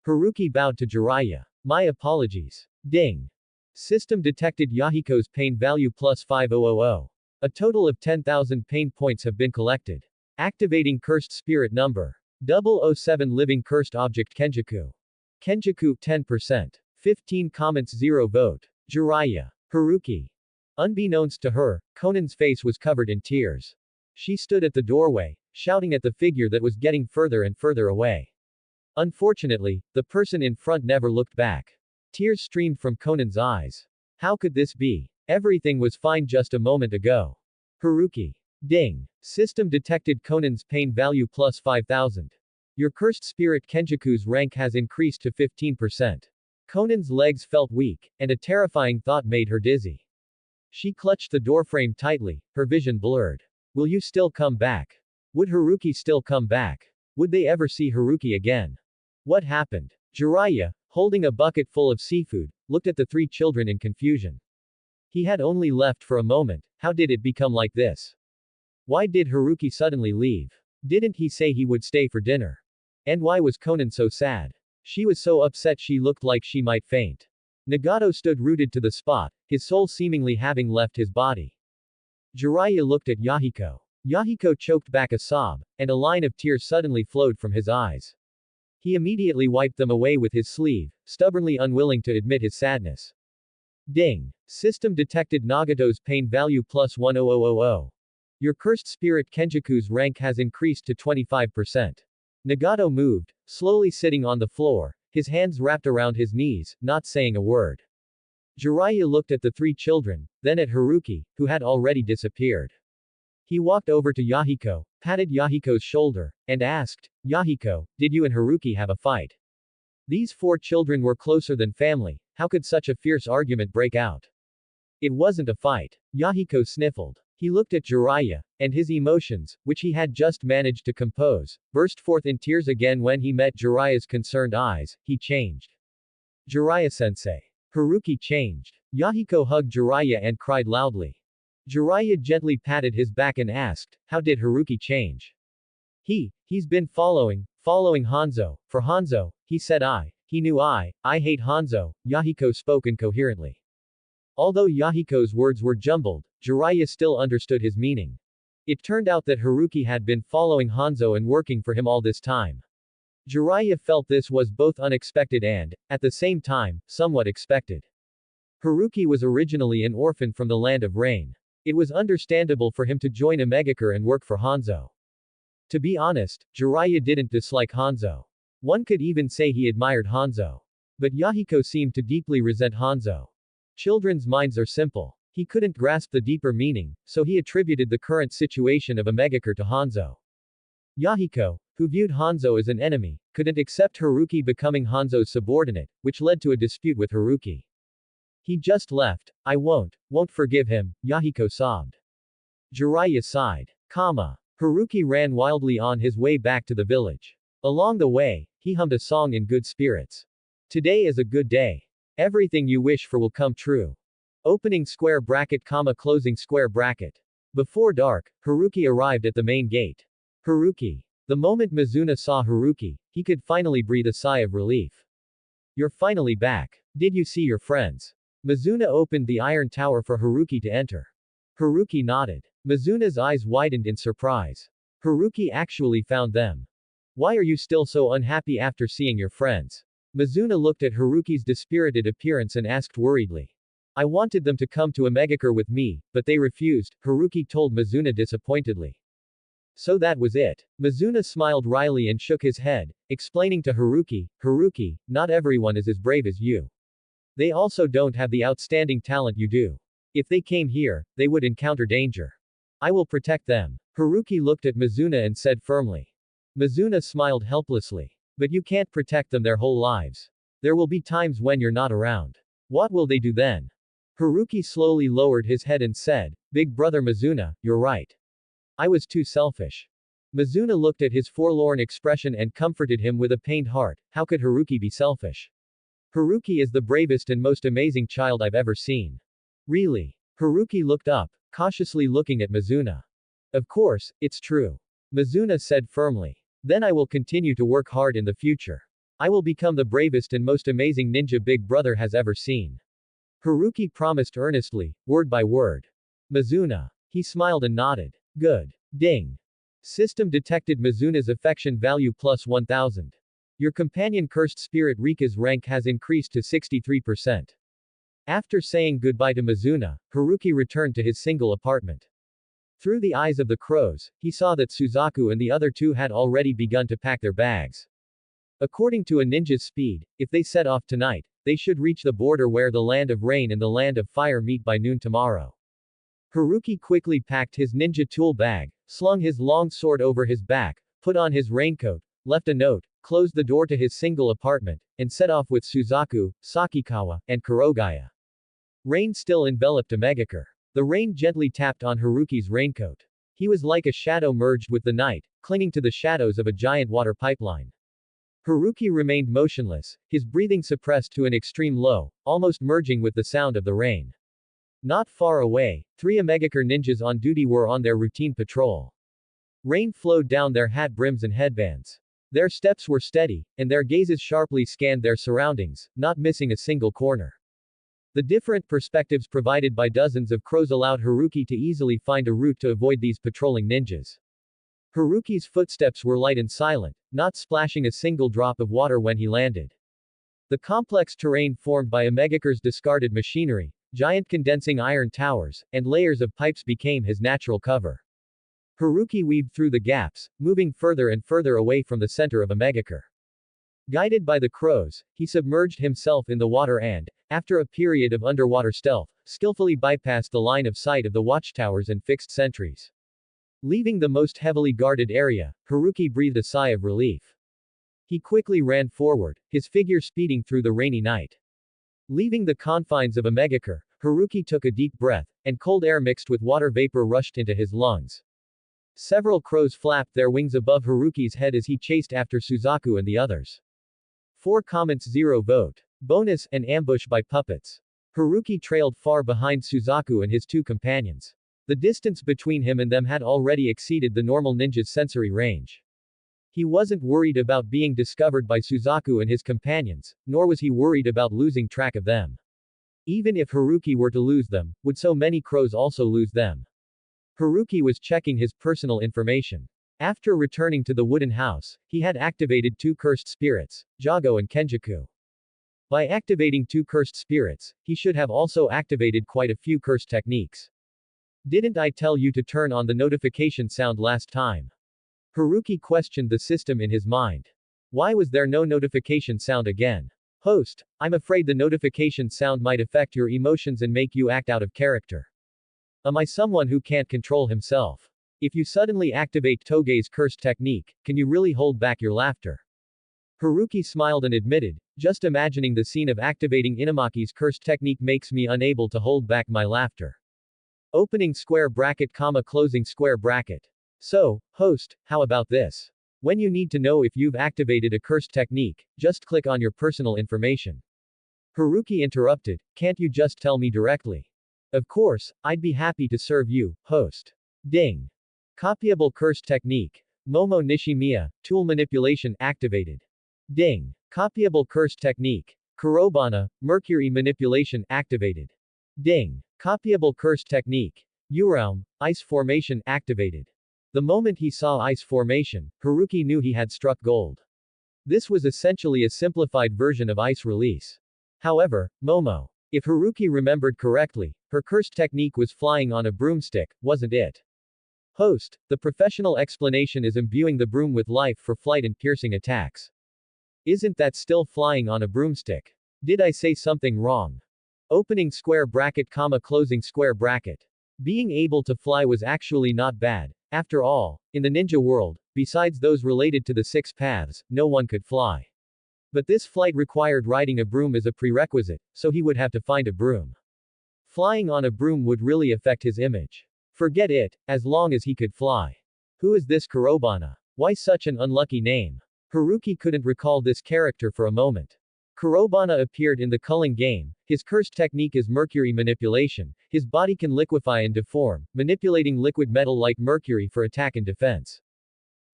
Haruki bowed to Jiraiya. My apologies. Ding. System detected Yahiko's pain value plus 5000. A total of 10,000 pain points have been collected. Activating cursed spirit number. 007 living cursed object Kenjaku. Kenjaku 10%. 15 comments 0 vote. Jiraiya. Haruki. Unbeknownst to her, Konan's face was covered in tears. She stood at the doorway, shouting at the figure that was getting further and further away. Unfortunately, the person in front never looked back. Tears streamed from Konan's eyes. How could this be? Everything was fine just a moment ago. Haruki. Ding. System detected Konan's pain value plus 5000. Your cursed spirit Kenjaku's rank has increased to 15%. Konan's legs felt weak, and a terrifying thought made her dizzy. She clutched the doorframe tightly, her vision blurred. Will you still come back? Would Haruki still come back? Would they ever see Haruki again? What happened? Jiraiya, holding a bucket full of seafood, looked at the three children in confusion. He had only left for a moment. How did it become like this? Why did Haruki suddenly leave? Didn't he say he would stay for dinner? And why was Konan so sad? She was so upset she looked like she might faint. Nagato stood rooted to the spot, his soul seemingly having left his body. Jiraiya looked at Yahiko. Yahiko choked back a sob, and a line of tears suddenly flowed from his eyes. He immediately wiped them away with his sleeve, stubbornly unwilling to admit his sadness. Ding. System detected Nagato's pain value plus 10000. Your cursed spirit Kenjaku's rank has increased to 25%. Nagato moved, slowly sitting on the floor, his hands wrapped around his knees, not saying a word. Jiraiya looked at the three children, then at Haruki, who had already disappeared. He walked over to Yahiko, patted Yahiko's shoulder, and asked, Yahiko, did you and Haruki have a fight? These four children were closer than family, how could such a fierce argument break out? It wasn't a fight. Yahiko sniffled. He looked at Jiraiya, and his emotions, which he had just managed to compose, burst forth in tears again when he met Jiraiya's concerned eyes. He changed. Jiraiya-sensei. Haruki changed. Yahiko hugged Jiraiya and cried loudly. Jiraiya gently patted his back and asked, how did Haruki change? He's been following Hanzo. For Hanzo, he said he knew I hate Hanzo, Yahiko spoke incoherently. Although Yahiko's words were jumbled, Jiraiya still understood his meaning. It turned out that Haruki had been following Hanzo and working for him all this time. Jiraiya felt this was both unexpected and, at the same time, somewhat expected. Haruki was originally an orphan from the land of rain. It was understandable for him to join Omegakure and work for Hanzo. To be honest, Jiraiya didn't dislike Hanzo. One could even say he admired Hanzo. But Yahiko seemed to deeply resent Hanzo. Children's minds are simple. He couldn't grasp the deeper meaning, so he attributed the current situation of Omegakure to Hanzo. Yahiko, who viewed Hanzo as an enemy, couldn't accept Haruki becoming Hanzo's subordinate, which led to a dispute with Haruki. He just left. I won't forgive him, Yahiko sobbed. Jiraiya sighed. Haruki ran wildly on his way back to the village. Along the way, he hummed a song in good spirits. Today is a good day. Everything you wish for will come true. Opening square bracket, closing square bracket. Before dark, Haruki arrived at the main gate. Haruki. The moment Mizuna saw Haruki, he could finally breathe a sigh of relief. You're finally back. Did you see your friends? Mizuna opened the iron tower for Haruki to enter. Haruki nodded. Mizuna's eyes widened in surprise. Haruki actually found them. Why are you still so unhappy after seeing your friends? Mizuna looked at Haruki's dispirited appearance and asked worriedly. I wanted them to come to Omegakure with me, but they refused, Haruki told Mizuna disappointedly. So that was it. Mizuna smiled wryly and shook his head, explaining to Haruki, Haruki, not everyone is as brave as you. They also don't have the outstanding talent you do. If they came here, they would encounter danger. I will protect them. Haruki looked at Mizuna and said firmly. Mizuna smiled helplessly. But you can't protect them their whole lives. There will be times when you're not around. What will they do then? Haruki slowly lowered his head and said, Big brother Mizuna, you're right. I was too selfish. Mizuna looked at his forlorn expression and comforted him with a pained heart. How could Haruki be selfish? Haruki is the bravest and most amazing child I've ever seen. Really? Haruki looked up, cautiously looking at Mizuna. Of course, it's true. Mizuna said firmly. Then I will continue to work hard in the future. I will become the bravest and most amazing ninja Big Brother has ever seen. Haruki promised earnestly, word by word. Mizuna. He smiled and nodded. Good. Ding. System detected Mizuna's affection value plus 1000. Your companion cursed spirit Rika's rank has increased to 63%. After saying goodbye to Mizuna, Haruki returned to his single apartment. Through the eyes of the crows, he saw that Suzaku and the other two had already begun to pack their bags. According to a ninja's speed, if they set off tonight, they should reach the border where the land of rain and the land of fire meet by noon tomorrow. Haruki quickly packed his ninja tool bag, slung his long sword over his back, put on his raincoat, left a note, closed the door to his single apartment, and set off with Suzaku, Sakikawa, and Kurogaya. Rain still enveloped Omegakure. The rain gently tapped on Haruki's raincoat. He was like a shadow merged with the night, clinging to the shadows of a giant water pipeline. Haruki remained motionless, his breathing suppressed to an extreme low, almost merging with the sound of the rain. Not far away, 3 Omegakure ninjas on duty were on their routine patrol. Rain flowed down their hat brims and headbands. Their steps were steady, and their gazes sharply scanned their surroundings, not missing a single corner. The different perspectives provided by dozens of crows allowed Haruki to easily find a route to avoid these patrolling ninjas. Haruki's footsteps were light and silent, not splashing a single drop of water when he landed. The complex terrain formed by Omegakure's discarded machinery, giant condensing iron towers, and layers of pipes became his natural cover. Haruki weaved through the gaps, moving further and further away from the center of Omegakure. Guided by the crows, he submerged himself in the water and, after a period of underwater stealth, skillfully bypassed the line of sight of the watchtowers and fixed sentries. Leaving the most heavily guarded area, Haruki breathed a sigh of relief. He quickly ran forward, his figure speeding through the rainy night. Leaving the confines of Omegakure, Haruki took a deep breath, and cold air mixed with water vapor rushed into his lungs. Several crows flapped their wings above Haruki's head as he chased after Suzaku and the others. 4 comments 0 vote. Bonus, an ambush by puppets. Haruki trailed far behind Suzaku and his 2 companions. The distance between him and them had already exceeded the normal ninja's sensory range. He wasn't worried about being discovered by Suzaku and his companions, nor was he worried about losing track of them. Even if Haruki were to lose them, would so many crows also lose them? Haruki was checking his personal information. After returning to the wooden house, he had activated 2 cursed spirits, Jago and Kenjaku. By activating 2 cursed spirits, he should have also activated quite a few cursed techniques. Didn't I tell you to turn on the notification sound last time? Haruki questioned the system in his mind. Why was there no notification sound again? Host, I'm afraid the notification sound might affect your emotions and make you act out of character. Am I someone who can't control himself? If you suddenly activate Toge's cursed technique, can you really hold back your laughter? Haruki smiled and admitted, just imagining the scene of activating Inamaki's cursed technique makes me unable to hold back my laughter. Opening square bracket, closing square bracket. So, host, how about this? When you need to know if you've activated a cursed technique, just click on your personal information. Haruki interrupted, can't you just tell me directly? Of course, I'd be happy to serve you, host. Ding. Copyable curse technique. Momo Nishimiya, tool manipulation activated. Ding. Copyable curse technique. Kurobana, mercury manipulation activated. Ding. Copyable curse technique. Urealm, ice formation activated. The moment he saw ice formation, Haruki knew he had struck gold. This was essentially a simplified version of ice release. However, Momo. If Haruki remembered correctly, her cursed technique was flying on a broomstick, wasn't it? Host, the professional explanation is imbuing the broom with life for flight and piercing attacks. Isn't that still flying on a broomstick? Did I say something wrong? Opening square bracket, comma, closing square bracket. Being able to fly was actually not bad. After all, in the ninja world, besides those related to the six paths, no one could fly. But this flight required riding a broom as a prerequisite, so he would have to find a broom. Flying on a broom would really affect his image. Forget it, as long as he could fly. Who is this Kurobana? Why such an unlucky name? Haruki couldn't recall this character for a moment. Kurobana appeared in the culling game. His cursed technique is mercury manipulation. His body can liquefy and deform, manipulating liquid metal like mercury for attack and defense.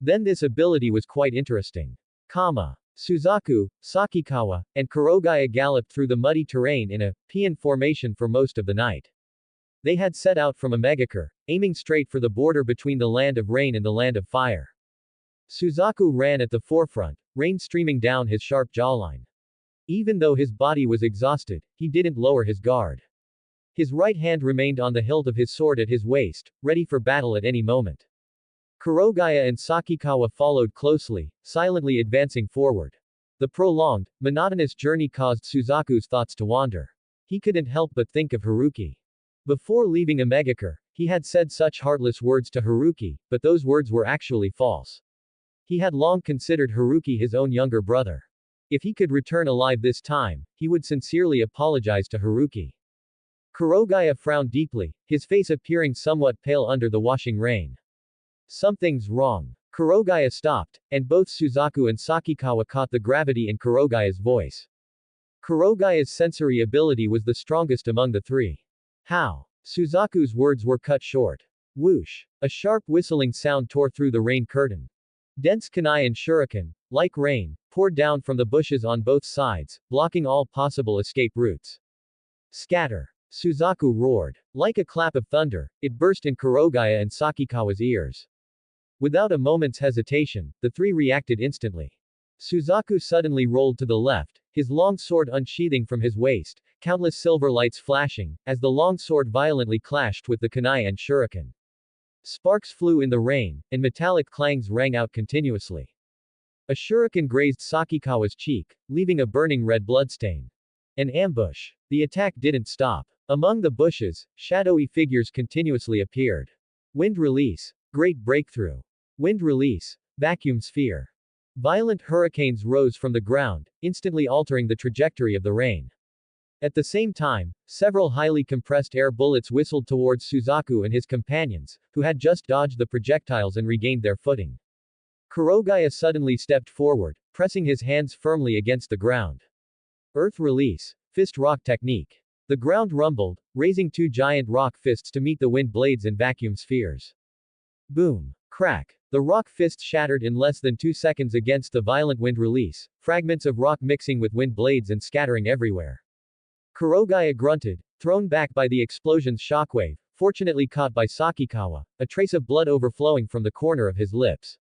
Then this ability was quite interesting. Suzaku, Sakikawa, and Kurogaya galloped through the muddy terrain in a paean formation for most of the night. They had set out from a megakure, aiming straight for the border between the land of rain and the land of fire. Suzaku ran at the forefront, rain streaming down his sharp jawline. Even though his body was exhausted, he didn't lower his guard. His right hand remained on the hilt of his sword at his waist, ready for battle at any moment. Kurogaya and Sakikawa followed closely, silently advancing forward. The prolonged, monotonous journey caused Suzaku's thoughts to wander. He couldn't help but think of Haruki. Before leaving a megakure, he had said such heartless words to Haruki, but those words were actually false. He had long considered Haruki his own younger brother. If he could return alive this time, he would sincerely apologize to Haruki. Kurogaya frowned deeply, his face appearing somewhat pale under the washing rain. Something's wrong. Kurogaya stopped, and both Suzaku and Sakikawa caught the gravity in Kurogaya's voice. Kurogaya's sensory ability was the strongest among the three. How? Suzaku's words were cut short. Whoosh! A sharp whistling sound tore through the rain curtain. Dense kunai and shuriken, like rain, poured down from the bushes on both sides, blocking all possible escape routes. Scatter! Suzaku roared. Like a clap of thunder, it burst in Kurogaya and Sakikawa's ears. Without a moment's hesitation, the three reacted instantly. Suzaku suddenly rolled to the left, his long sword unsheathing from his waist, countless silver lights flashing, as the long sword violently clashed with the kunai and shuriken. Sparks flew in the rain, and metallic clangs rang out continuously. A shuriken grazed Sakikawa's cheek, leaving a burning red bloodstain. An ambush. The attack didn't stop. Among the bushes, shadowy figures continuously appeared. Wind release. Great breakthrough. Wind release. Vacuum sphere. Violent hurricanes rose from the ground, instantly altering the trajectory of the rain. At the same time, several highly compressed air bullets whistled towards Suzaku and his companions, who had just dodged the projectiles and regained their footing. Kurogaya suddenly stepped forward, pressing his hands firmly against the ground. Earth release. Fist rock technique. The ground rumbled, raising two giant rock fists to meet the wind blades and vacuum spheres. Boom. Crack. The rock fists shattered in less than 2 seconds against the violent wind release, fragments of rock mixing with wind blades and scattering everywhere. Kurogaya grunted, thrown back by the explosion's shockwave, fortunately caught by Sakikawa, a trace of blood overflowing from the corner of his lips.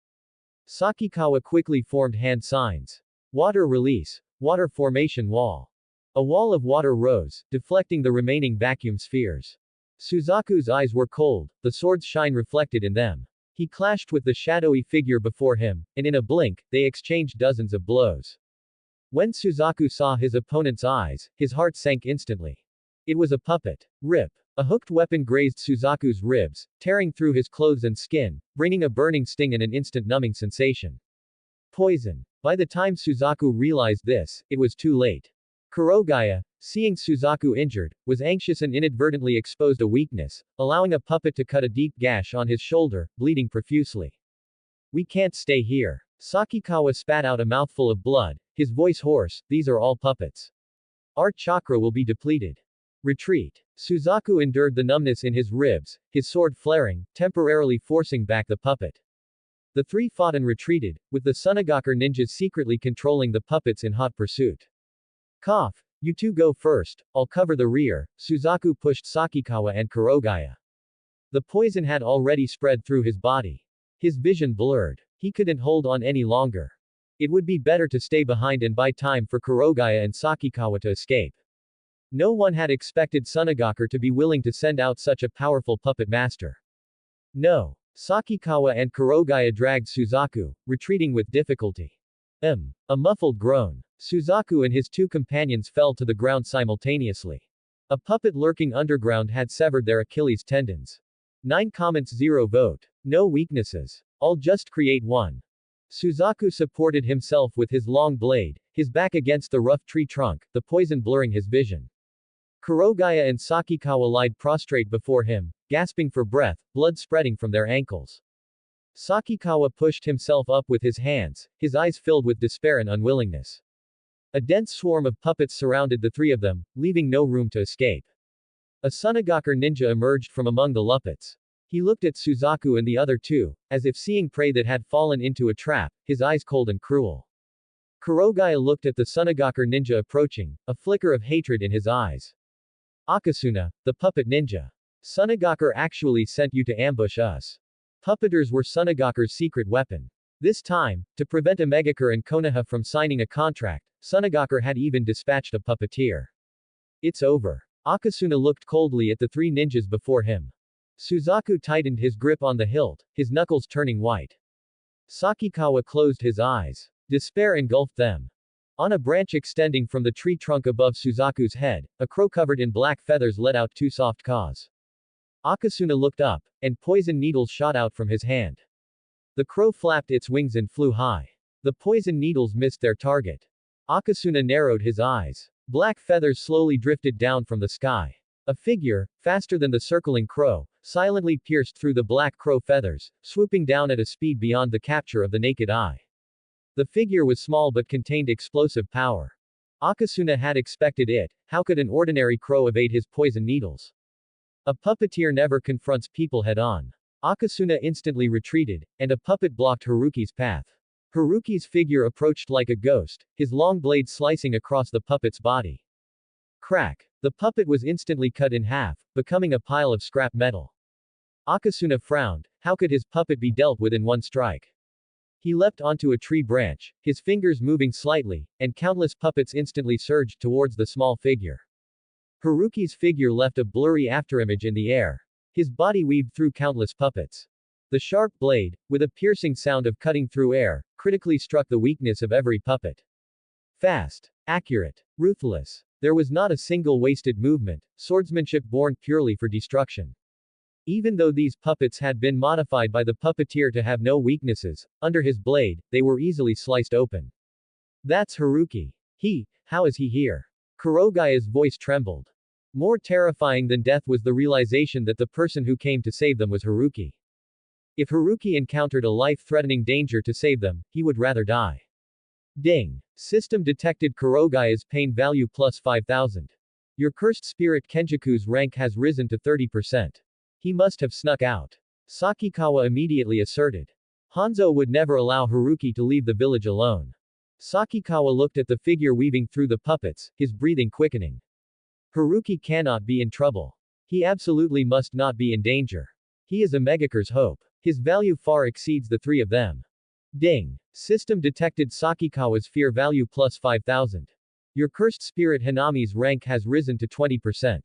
Sakikawa quickly formed hand signs. Water release. Water formation wall. A wall of water rose, deflecting the remaining vacuum spheres. Suzaku's eyes were cold, the sword's shine reflected in them. He clashed with the shadowy figure before him, and in a blink, they exchanged dozens of blows. When Suzaku saw his opponent's eyes, his heart sank instantly. It was a puppet. Rip. A hooked weapon grazed Suzaku's ribs, tearing through his clothes and skin, bringing a burning sting and an instant numbing sensation. Poison. By the time Suzaku realized this, it was too late. Kurogaya, seeing Suzaku injured, was anxious and inadvertently exposed a weakness, allowing a puppet to cut a deep gash on his shoulder, bleeding profusely. We can't stay here. Sakikawa spat out a mouthful of blood, his voice hoarse, these are all puppets. Our chakra will be depleted. Retreat. Suzaku endured the numbness in his ribs, his sword flaring, temporarily forcing back the puppet. The three fought and retreated, with the Sunagaku ninjas secretly controlling the puppets in hot pursuit. Cough. You two go first, I'll cover the rear. Suzaku pushed Sakikawa and Kurogaya. The poison had already spread through his body. His vision blurred. He couldn't hold on any longer. It would be better to stay behind and buy time for Kurogaya and Sakikawa to escape. No one had expected Sunagaku to be willing to send out such a powerful puppet master. No. Sakikawa and Kurogaya dragged Suzaku, retreating with difficulty. A muffled groan. Suzaku and his two companions fell to the ground simultaneously. A puppet lurking underground had severed their Achilles tendons. 9 comments 0 vote. No weaknesses. I'll just create one. Suzaku supported himself with his long blade, his back against the rough tree trunk, the poison blurring his vision. Kurogaya and Sakikawa lied prostrate before him, gasping for breath, blood spreading from their ankles. Sakikawa pushed himself up with his hands, his eyes filled with despair and unwillingness. A dense swarm of puppets surrounded the three of them, leaving no room to escape. A Sunagaku ninja emerged from among the Luppets. He looked at Suzaku and the other two, as if seeing prey that had fallen into a trap, his eyes cold and cruel. Kurogaya looked at the Sunagaku ninja approaching, a flicker of hatred in his eyes. Akasuna, the puppet ninja. Sunagaku actually sent you to ambush us. Puppeters were Sunagaku's secret weapon. This time, to prevent Omegakure and Konoha from signing a contract, Sunagaku had even dispatched a puppeteer. It's over. Akasuna looked coldly at the three ninjas before him. Suzaku tightened his grip on the hilt, his knuckles turning white. Sakikawa closed his eyes. Despair engulfed them. On a branch extending from the tree trunk above Suzaku's head, a crow covered in black feathers let out 2 soft caws. Akasuna looked up, and poison needles shot out from his hand. The crow flapped its wings and flew high. The poison needles missed their target. Akasuna narrowed his eyes. Black feathers slowly drifted down from the sky. A figure, faster than the circling crow, silently pierced through the black crow feathers, swooping down at a speed beyond the capture of the naked eye. The figure was small but contained explosive power. Akasuna had expected it. How could an ordinary crow evade his poison needles? A puppeteer never confronts people head-on. Akasuna instantly retreated, and a puppet blocked Haruki's path. Haruki's figure approached like a ghost, his long blade slicing across the puppet's body. Crack. The puppet was instantly cut in half, becoming a pile of scrap metal. Akasuna frowned. How could his puppet be dealt with in one strike? He leapt onto a tree branch, his fingers moving slightly, and countless puppets instantly surged towards the small figure. Haruki's figure left a blurry afterimage in the air. His body weaved through countless puppets. The sharp blade, with a piercing sound of cutting through air, critically struck the weakness of every puppet. Fast. Accurate. Ruthless. There was not a single wasted movement, swordsmanship born purely for destruction. Even though these puppets had been modified by the puppeteer to have no weaknesses, under his blade, they were easily sliced open. That's Haruki. How is he here? Kurogaya's voice trembled. More terrifying than death was the realization that the person who came to save them was Haruki. If Haruki encountered a life-threatening danger to save them, he would rather die. Ding. System detected Kurogaya's pain value plus 5,000. Your cursed spirit Kenjaku's rank has risen to 30%. He must have snuck out. Sakikawa immediately asserted. Hanzo would never allow Haruki to leave the village alone. Sakikawa looked at the figure weaving through the puppets, his breathing quickening. Haruki cannot be in trouble. He absolutely must not be in danger. He is Omegakure's hope. His value far exceeds the three of them. Ding. System detected Sakikawa's fear value plus 5,000. Your cursed spirit Hanami's rank has risen to 20%.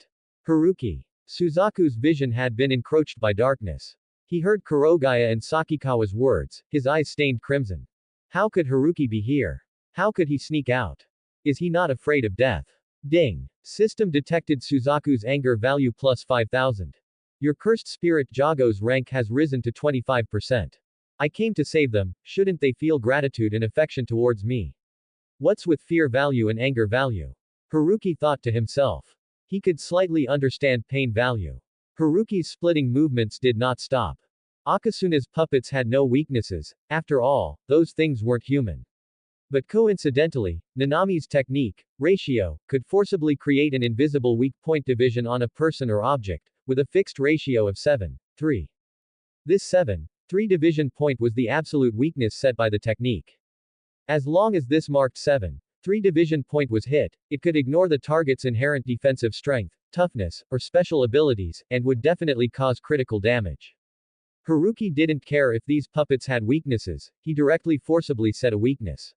Haruki. Suzaku's vision had been encroached by darkness. He heard Kurogaya and Sakikawa's words, his eyes stained crimson. How could Haruki be here? How could he sneak out? Is he not afraid of death? Ding. System detected Suzaku's anger value plus 5,000. Your cursed spirit Jago's rank has risen to 25%. I came to save them, shouldn't they feel gratitude and affection towards me? What's with fear value and anger value? Haruki thought to himself. He could slightly understand pain value. Haruki's splitting movements did not stop. Akasuna's puppets had no weaknesses, after all, those things weren't human. But coincidentally, Nanami's technique, ratio, could forcibly create an invisible weak point division on a person or object, with a fixed ratio of 7:3. This 7:3 division point was the absolute weakness set by the technique. As long as this marked 7:3 division point was hit, it could ignore the target's inherent defensive strength, toughness, or special abilities, and would definitely cause critical damage. Haruki didn't care if these puppets had weaknesses, he directly forcibly set a weakness.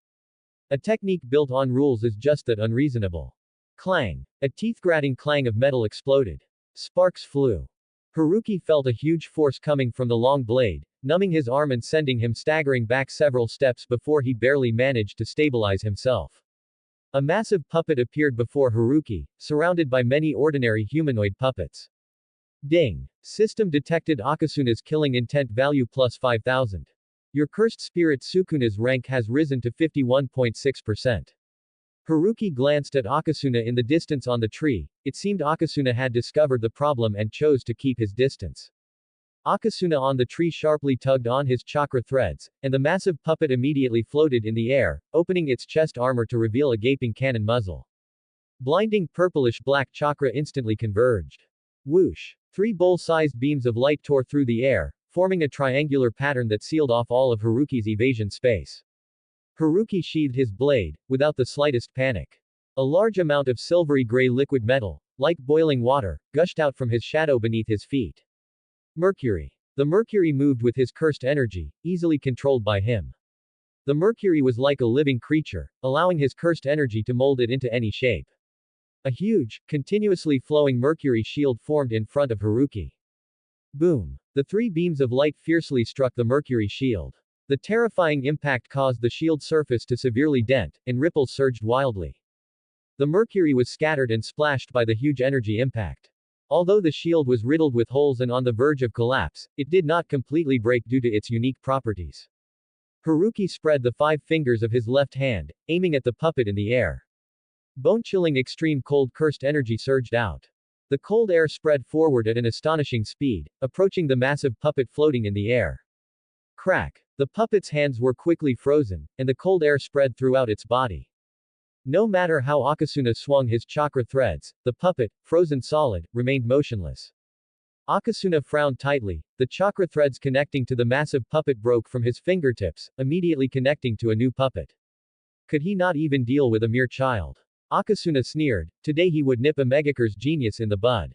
A technique built on rules is just that unreasonable. Clang. A teeth-grating clang of metal exploded. Sparks flew. Haruki felt a huge force coming from the long blade, numbing his arm and sending him staggering back several steps before he barely managed to stabilize himself. A massive puppet appeared before Haruki, surrounded by many ordinary humanoid puppets. Ding. System detected Okotsu's killing intent value plus 5,000. Your cursed spirit Sukuna's rank has risen to 51.6%. Haruki glanced at Okkotsu in the distance on the tree. It seemed Okkotsu had discovered the problem and chose to keep his distance. Okkotsu on the tree sharply tugged on his chakra threads, and the massive puppet immediately floated in the air, opening its chest armor to reveal a gaping cannon muzzle. Blinding purplish-black chakra instantly converged. Whoosh! 3 bowl-sized beams of light tore through the air, forming a triangular pattern that sealed off all of Haruki's evasion space. Haruki sheathed his blade, without the slightest panic. A large amount of silvery gray liquid metal, like boiling water, gushed out from his shadow beneath his feet. Mercury. The mercury moved with his cursed energy, easily controlled by him. The mercury was like a living creature, allowing his cursed energy to mold it into any shape. A huge, continuously flowing mercury shield formed in front of Haruki. Boom. The 3 beams of light fiercely struck the mercury shield. The terrifying impact caused the shield surface to severely dent, and ripples surged wildly. The mercury was scattered and splashed by the huge energy impact. Although the shield was riddled with holes and on the verge of collapse, it did not completely break due to its unique properties. Haruki spread the 5 fingers of his left hand, aiming at the puppet in the air. Bone-chilling extreme cold cursed energy surged out. The cold air spread forward at an astonishing speed, approaching the massive puppet floating in the air. Crack. The puppet's hands were quickly frozen, and the cold air spread throughout its body. No matter how Okkotsu swung his chakra threads, the puppet, frozen solid, remained motionless. Okkotsu frowned tightly, the chakra threads connecting to the massive puppet broke from his fingertips, immediately connecting to a new puppet. Could he not even deal with a mere child? Okkotsu sneered, today he would nip a Megacure's genius in the bud.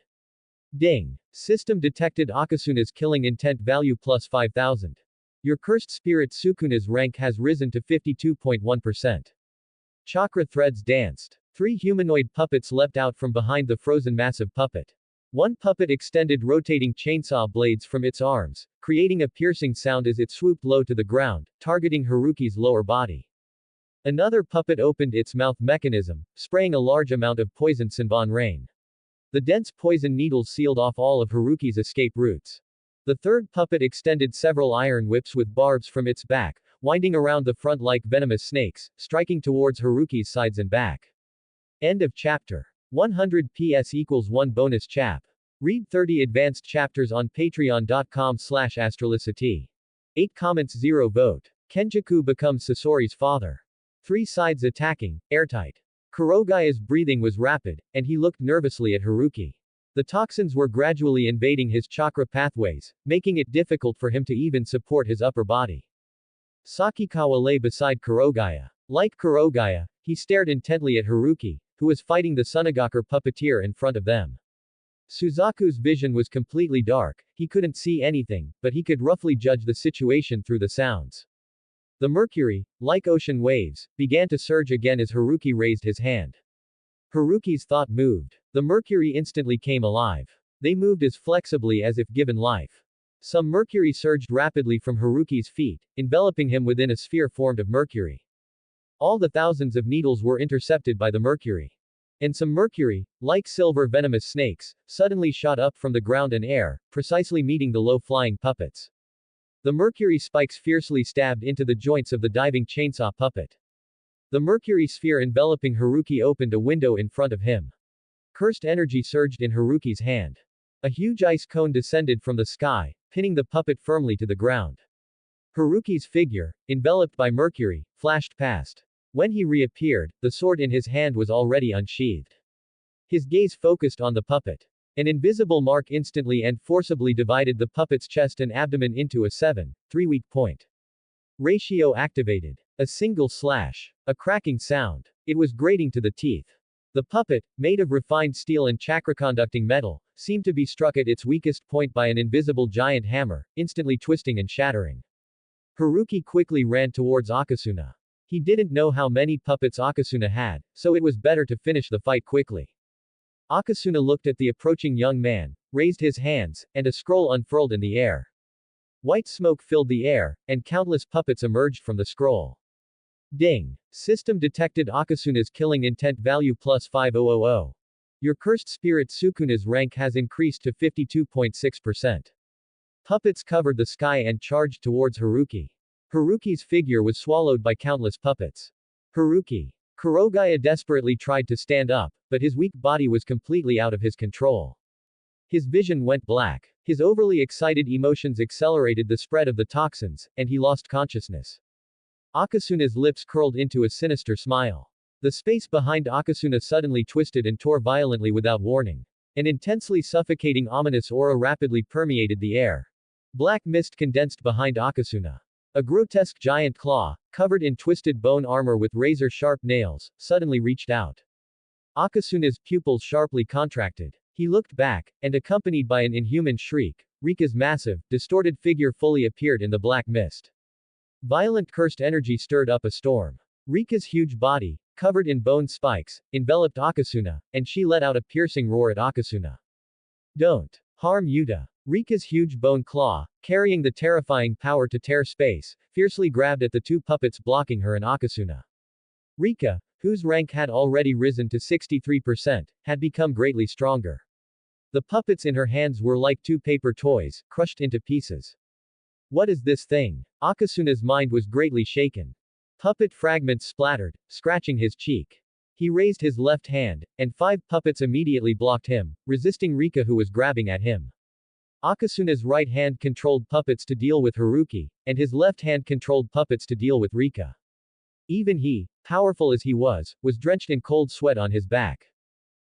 Ding. System detected Okkotsu's killing intent value plus 5,000. Your cursed spirit Sukuna's rank has risen to 52.1%. Chakra threads danced. 3 humanoid puppets leapt out from behind the frozen massive puppet. One puppet extended rotating chainsaw blades from its arms, creating a piercing sound as it swooped low to the ground, targeting Haruki's lower body. Another puppet opened its mouth mechanism, spraying a large amount of poison Senbon rain. The dense poison needles sealed off all of Haruki's escape routes. The third puppet extended several iron whips with barbs from its back, winding around the front like venomous snakes, striking towards Haruki's sides and back. End of chapter. 100 PS equals 1 bonus chap. Read 30 advanced chapters on patreon.com/Astralicity. 8 comments 0 vote. Kenjaku becomes Sasori's father. 3 sides attacking, airtight. Kurogaya's breathing was rapid, and he looked nervously at Haruki. The toxins were gradually invading his chakra pathways, making it difficult for him to even support his upper body. Sakikawa lay beside Kurogaya. Like Kurogaya, he stared intently at Haruki, who was fighting the Sunagaku puppeteer in front of them. Suzaku's vision was completely dark, he couldn't see anything, but he could roughly judge the situation through the sounds. The mercury, like ocean waves, began to surge again as Haruki raised his hand. Haruki's thought moved. The mercury instantly came alive. They moved as flexibly as if given life. Some mercury surged rapidly from Haruki's feet, enveloping him within a sphere formed of mercury. All the thousands of needles were intercepted by the mercury. And some mercury, like silver venomous snakes, suddenly shot up from the ground and air, precisely meeting the low-flying puppets. The mercury spikes fiercely stabbed into the joints of the diving chainsaw puppet. The mercury sphere enveloping Haruki opened a window in front of him. Cursed energy surged in Haruki's hand. A huge ice cone descended from the sky, pinning the puppet firmly to the ground. Haruki's figure, enveloped by mercury, flashed past. When he reappeared, the sword in his hand was already unsheathed. His gaze focused on the puppet. An invisible mark instantly and forcibly divided the puppet's chest and abdomen into a 7:3 weak point. Ratio activated. A single slash. A cracking sound. It was grating to the teeth. The puppet, made of refined steel and chakra-conducting metal, seemed to be struck at its weakest point by an invisible giant hammer, instantly twisting and shattering. Haruki quickly ran towards Okkotsu. He didn't know how many puppets Okkotsu had, so it was better to finish the fight quickly. Okkotsu looked at the approaching young man, raised his hands, and a scroll unfurled in the air. White smoke filled the air, and countless puppets emerged from the scroll. Ding! System detected Okkotsu's killing intent value plus 5000. Your cursed spirit Sukuna's rank has increased to 52.6%. Puppets covered the sky and charged towards Haruki. Haruki's figure was swallowed by countless puppets. Haruki. Kurogaya desperately tried to stand up, but his weak body was completely out of his control. His vision went black. His overly excited emotions accelerated the spread of the toxins, and he lost consciousness. Okkotsu's lips curled into a sinister smile. The space behind Okkotsu suddenly twisted and tore violently without warning. An intensely suffocating ominous aura rapidly permeated the air. Black mist condensed behind Okkotsu. A grotesque giant claw, covered in twisted bone armor with razor-sharp nails, suddenly reached out. Okkotsu's pupils sharply contracted. He looked back, and accompanied by an inhuman shriek, Rika's massive, distorted figure fully appeared in the black mist. Violent cursed energy stirred up a storm. Rika's huge body, covered in bone spikes, enveloped Okkotsu, and she let out a piercing roar at Okkotsu. Don't harm Yuta. Rika's huge bone claw, carrying the terrifying power to tear space, fiercely grabbed at the two puppets blocking her and Okkotsu. Rika, whose rank had already risen to 63%, had become greatly stronger. The puppets in her hands were like two paper toys, crushed into pieces. What is this thing? Okkotsu's mind was greatly shaken. Puppet fragments splattered, scratching his cheek. He raised his left hand, and 5 puppets immediately blocked him, resisting Rika who was grabbing at him. Okkotsu's right hand controlled puppets to deal with Haruki, and his left hand controlled puppets to deal with Rika. Even he, powerful as he was drenched in cold sweat on his back.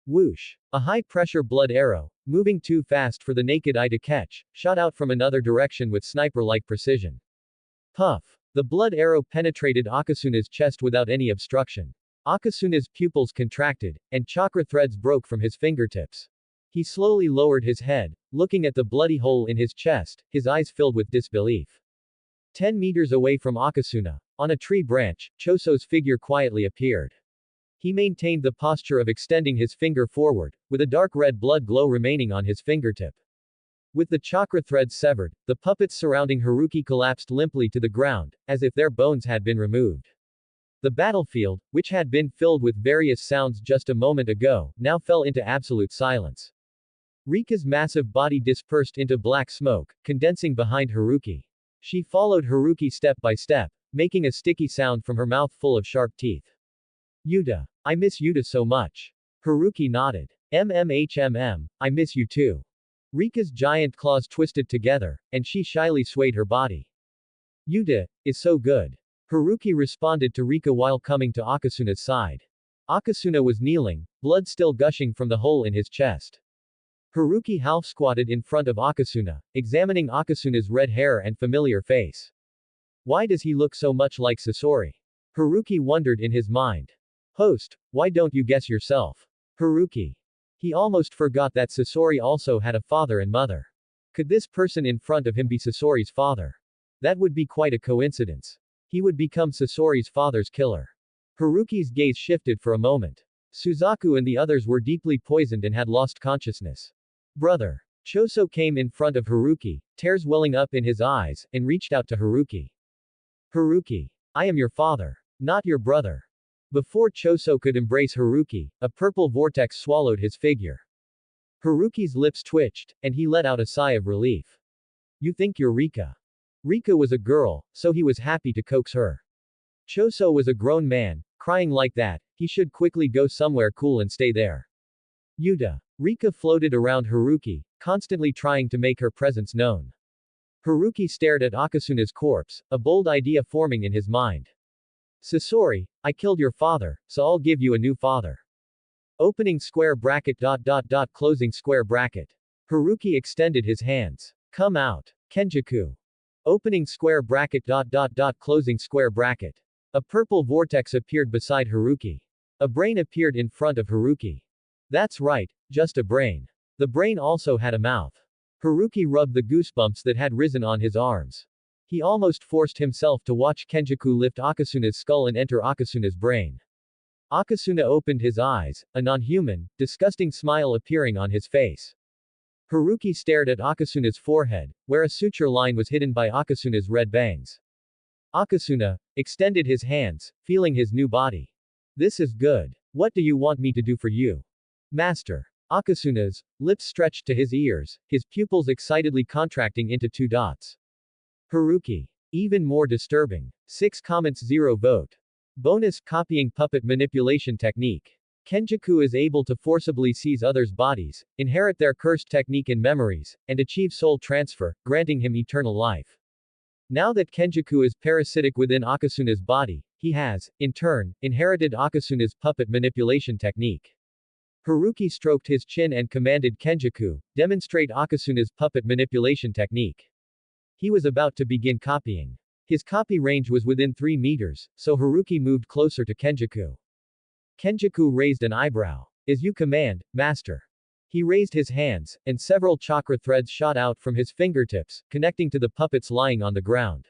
Whoosh! A high-pressure blood arrow, moving too fast for the naked eye to catch, shot out from another direction with sniper-like precision. Puff! The blood arrow penetrated Okkotsu's chest without any obstruction. Okkotsu's pupils contracted, and chakra threads broke from his fingertips. He slowly lowered his head, looking at the bloody hole in his chest, his eyes filled with disbelief. 10 meters away from Okkotsu, on a tree branch, Choso's figure quietly appeared. He maintained the posture of extending his finger forward, with a dark red blood glow remaining on his fingertip. With the chakra threads severed, the puppets surrounding Haruki collapsed limply to the ground, as if their bones had been removed. The battlefield, which had been filled with various sounds just a moment ago, now fell into absolute silence. Rika's massive body dispersed into black smoke, condensing behind Haruki. She followed Haruki step by step, making a sticky sound from her mouth full of sharp teeth. Yuta. I miss Yuta so much. Haruki nodded. I miss you too. Rika's giant claws twisted together, and she shyly swayed her body. Yuta is so good. Haruki responded to Rika while coming to Okkotsu's side. Okkotsu was kneeling, blood still gushing from the hole in his chest. Haruki half-squatted in front of Okkotsu, examining Okkotsu's red hair and familiar face. Why does he look so much like Sasori? Haruki wondered in his mind. Host, why don't you guess yourself? Haruki. He almost forgot that Sasori also had a father and mother. Could this person in front of him be Sasori's father? That would be quite a coincidence. He would become Sasori's father's killer. Haruki's gaze shifted for a moment. Suzaku and the others were deeply poisoned and had lost consciousness. Brother. Choso came in front of Haruki, tears welling up in his eyes, and reached out to Haruki. Haruki. I am your father. Not your brother. Before Choso could embrace Haruki, a purple vortex swallowed his figure. Haruki's lips twitched, and he let out a sigh of relief. You think you're Rika? Rika was a girl, so he was happy to coax her. Choso was a grown man, crying like that, he should quickly go somewhere cool and stay there. Yuta. Rika floated around Haruki, constantly trying to make her presence known. Haruki stared at Okkotsu's corpse, a bold idea forming in his mind. Sasori, I killed your father, so I'll give you a new father. Opening square bracket closing square bracket. Haruki extended his hands. Come out. Kenjaku. Opening square bracket closing square bracket. A purple vortex appeared beside Haruki. A brain appeared in front of Haruki. That's right, just a brain. The brain also had a mouth. Haruki rubbed the goosebumps that had risen on his arms. He almost forced himself to watch Kenjaku lift Akasuna's skull and enter Akasuna's brain. Akasuna opened his eyes, a non-human, disgusting smile appearing on his face. Haruki stared at Akasuna's forehead, where a suture line was hidden by Akasuna's red bangs. Akasuna extended his hands, feeling his new body. This is good. What do you want me to do for you? Master. Akasuna's lips stretched to his ears, his pupils excitedly contracting into two dots. Haruki. Even more disturbing. 6 comments 0 vote. Bonus copying puppet manipulation technique. Kenjaku is able to forcibly seize others' bodies, inherit their cursed technique and memories, and achieve soul transfer, granting him eternal life. Now that Kenjaku is parasitic within Akasuna's body, he has, in turn, inherited Akasuna's puppet manipulation technique. Haruki stroked his chin and commanded Kenjaku, demonstrate Akasuna's puppet manipulation technique. He was about to begin copying. His copy range was within 3 meters, so Haruki moved closer to Kenjaku. Kenjaku raised an eyebrow. As you command, master. He raised his hands, and several chakra threads shot out from his fingertips, connecting to the puppets lying on the ground.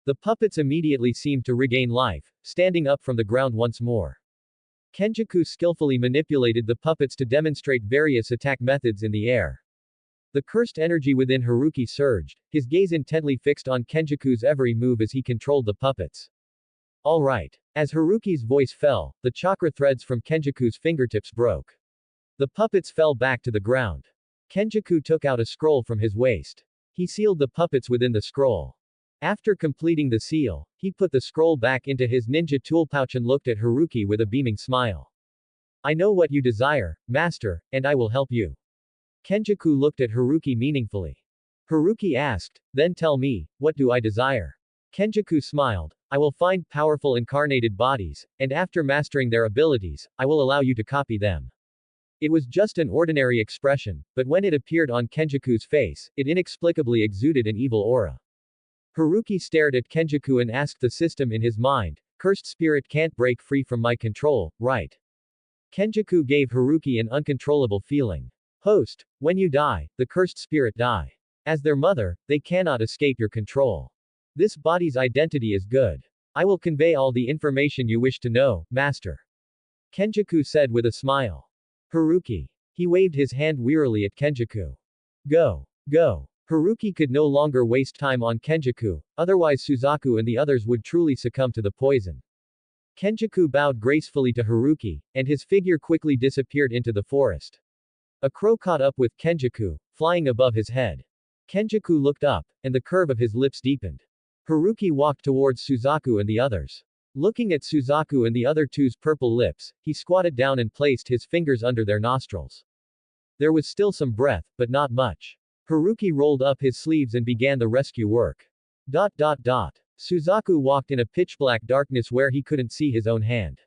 The puppets immediately seemed to regain life, standing up from the ground once more. Kenjaku skillfully manipulated the puppets to demonstrate various attack methods in the air. The cursed energy within Haruki surged, his gaze intently fixed on Kenjaku's every move as he controlled the puppets. All right. As Haruki's voice fell, the chakra threads from Kenjaku's fingertips broke. The puppets fell back to the ground. Kenjaku took out a scroll from his waist. He sealed the puppets within the scroll. After completing the seal, he put the scroll back into his ninja tool pouch and looked at Haruki with a beaming smile. I know what you desire, master, and I will help you. Kenjaku looked at Haruki meaningfully. Haruki asked, then tell me, what do I desire? Kenjaku smiled, I will find powerful incarnated bodies, and after mastering their abilities, I will allow you to copy them. It was just an ordinary expression, but when it appeared on Kenjaku's face, it inexplicably exuded an evil aura. Haruki stared at Kenjaku and asked the system in his mind, cursed spirit can't break free from my control, right? Kenjaku gave Haruki an uncontrollable feeling. Host, when you die, the cursed spirit die. As their mother, they cannot escape your control. This body's identity is good. I will convey all the information you wish to know, master. Kenjaku said with a smile. Haruki. He waved his hand wearily at Kenjaku. Go. Go. Haruki could no longer waste time on Kenjaku, otherwise Suzaku and the others would truly succumb to the poison. Kenjaku bowed gracefully to Haruki, and his figure quickly disappeared into the forest. A crow caught up with Kenjaku, flying above his head. Kenjaku looked up, and the curve of his lips deepened. Haruki walked towards Suzaku and the others. Looking at Suzaku and the other two's purple lips, he squatted down and placed his fingers under their nostrils. There was still some breath, but not much. Haruki rolled up his sleeves and began the rescue work. Suzaku walked in a pitch-black darkness where he couldn't see his own hand.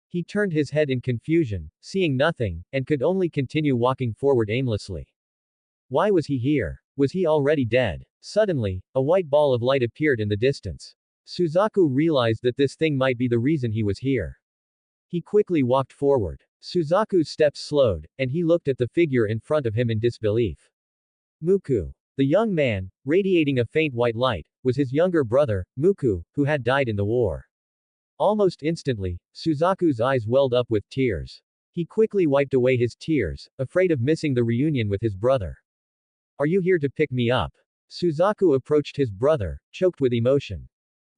He turned his head in confusion, seeing nothing, and could only continue walking forward aimlessly. Why was he here? Was he already dead? Suddenly, a white ball of light appeared in the distance. Suzaku realized that this thing might be the reason he was here. He quickly walked forward. Suzaku's steps slowed, and he looked at the figure in front of him in disbelief. Muku. The young man, radiating a faint white light, was his younger brother, Muku, who had died in the war. Almost instantly, Suzaku's eyes welled up with tears. He quickly wiped away his tears, afraid of missing the reunion with his brother. Are you here to pick me up? Suzaku approached his brother, choked with emotion.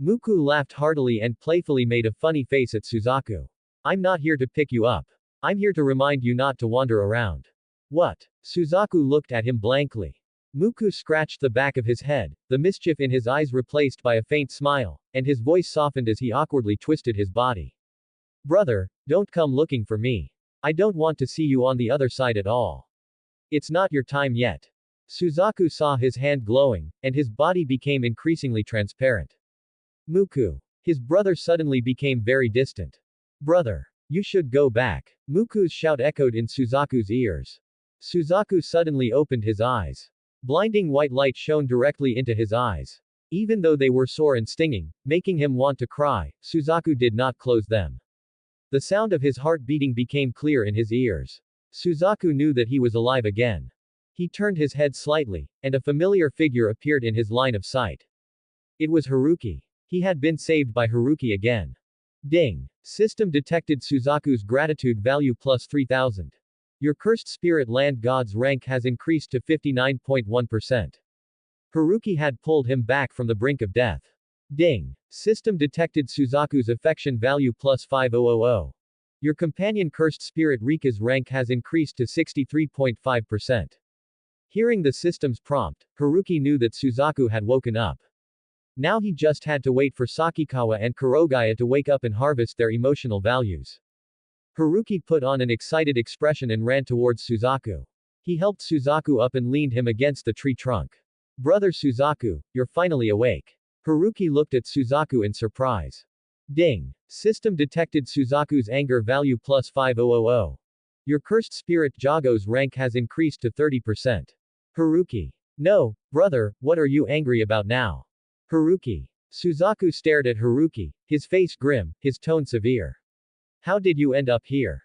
Muku laughed heartily and playfully made a funny face at Suzaku. I'm not here to pick you up. I'm here to remind you not to wander around. What? Suzaku looked at him blankly. Muku scratched the back of his head, the mischief in his eyes replaced by a faint smile, and his voice softened as he awkwardly twisted his body. Brother, don't come looking for me. I don't want to see you on the other side at all. It's not your time yet. Suzaku saw his hand glowing, and his body became increasingly transparent. Muku. His brother suddenly became very distant. Brother. You should go back. Muku's shout echoed in Suzaku's ears. Suzaku suddenly opened his eyes. Blinding white light shone directly into his eyes. Even though they were sore and stinging, making him want to cry, Suzaku did not close them. The sound of his heart beating became clear in his ears. Suzaku knew that he was alive again. He turned his head slightly, and a familiar figure appeared in his line of sight. It was Haruki. He had been saved by Haruki again. Ding. System detected Suzaku's gratitude value plus 3000. Your cursed spirit land god's rank has increased to 59.1%. Haruki had pulled him back from the brink of death. Ding. System detected Suzaku's affection value plus 5000. Your companion cursed spirit Rika's rank has increased to 63.5%. Hearing the system's prompt, Haruki knew that Suzaku had woken up. Now he just had to wait for Sakikawa and Kurogaya to wake up and harvest their emotional values. Haruki put on an excited expression and ran towards Suzaku. He helped Suzaku up and leaned him against the tree trunk. Brother Suzaku, you're finally awake. Haruki looked at Suzaku in surprise. Ding. System detected Suzaku's anger value plus 5000. Your cursed spirit Jago's rank has increased to 30%. Haruki. No, brother, what are you angry about now? Haruki. Suzaku stared at Haruki, his face grim, his tone severe. How did you end up here?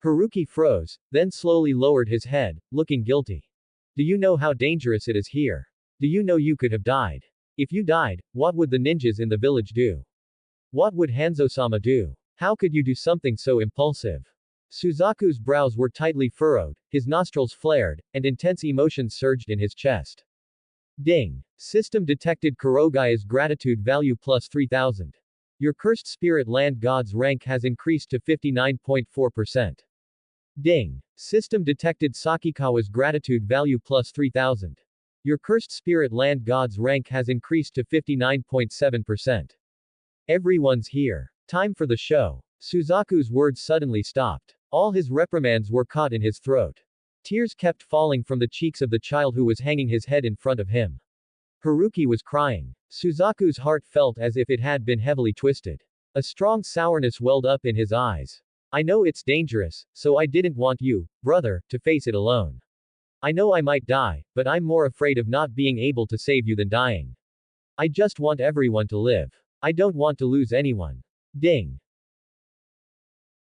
Haruki froze, then slowly lowered his head, looking guilty. Do you know how dangerous it is here? Do you know you could have died? If you died, what would the ninjas in the village do? What would Hanzo-sama do? How could you do something so impulsive? Suzaku's brows were tightly furrowed, his nostrils flared, and intense emotions surged in his chest. Ding. System detected Kurogaya's gratitude value plus 3000. Your cursed spirit land god's rank has increased to 59.4%. Ding. System detected Sakikawa's gratitude value plus 3000. Your cursed spirit land god's rank has increased to 59.7%. Everyone's here. Time for the show. Suzaku's words suddenly stopped. All his reprimands were caught in his throat. Tears kept falling from the cheeks of the child who was hanging his head in front of him. Haruki was crying. Suzaku's heart felt as if it had been heavily twisted. A strong sourness welled up in his eyes. I know it's dangerous, so I didn't want you, brother, to face it alone. I know I might die, but I'm more afraid of not being able to save you than dying. I just want everyone to live. I don't want to lose anyone. Ding.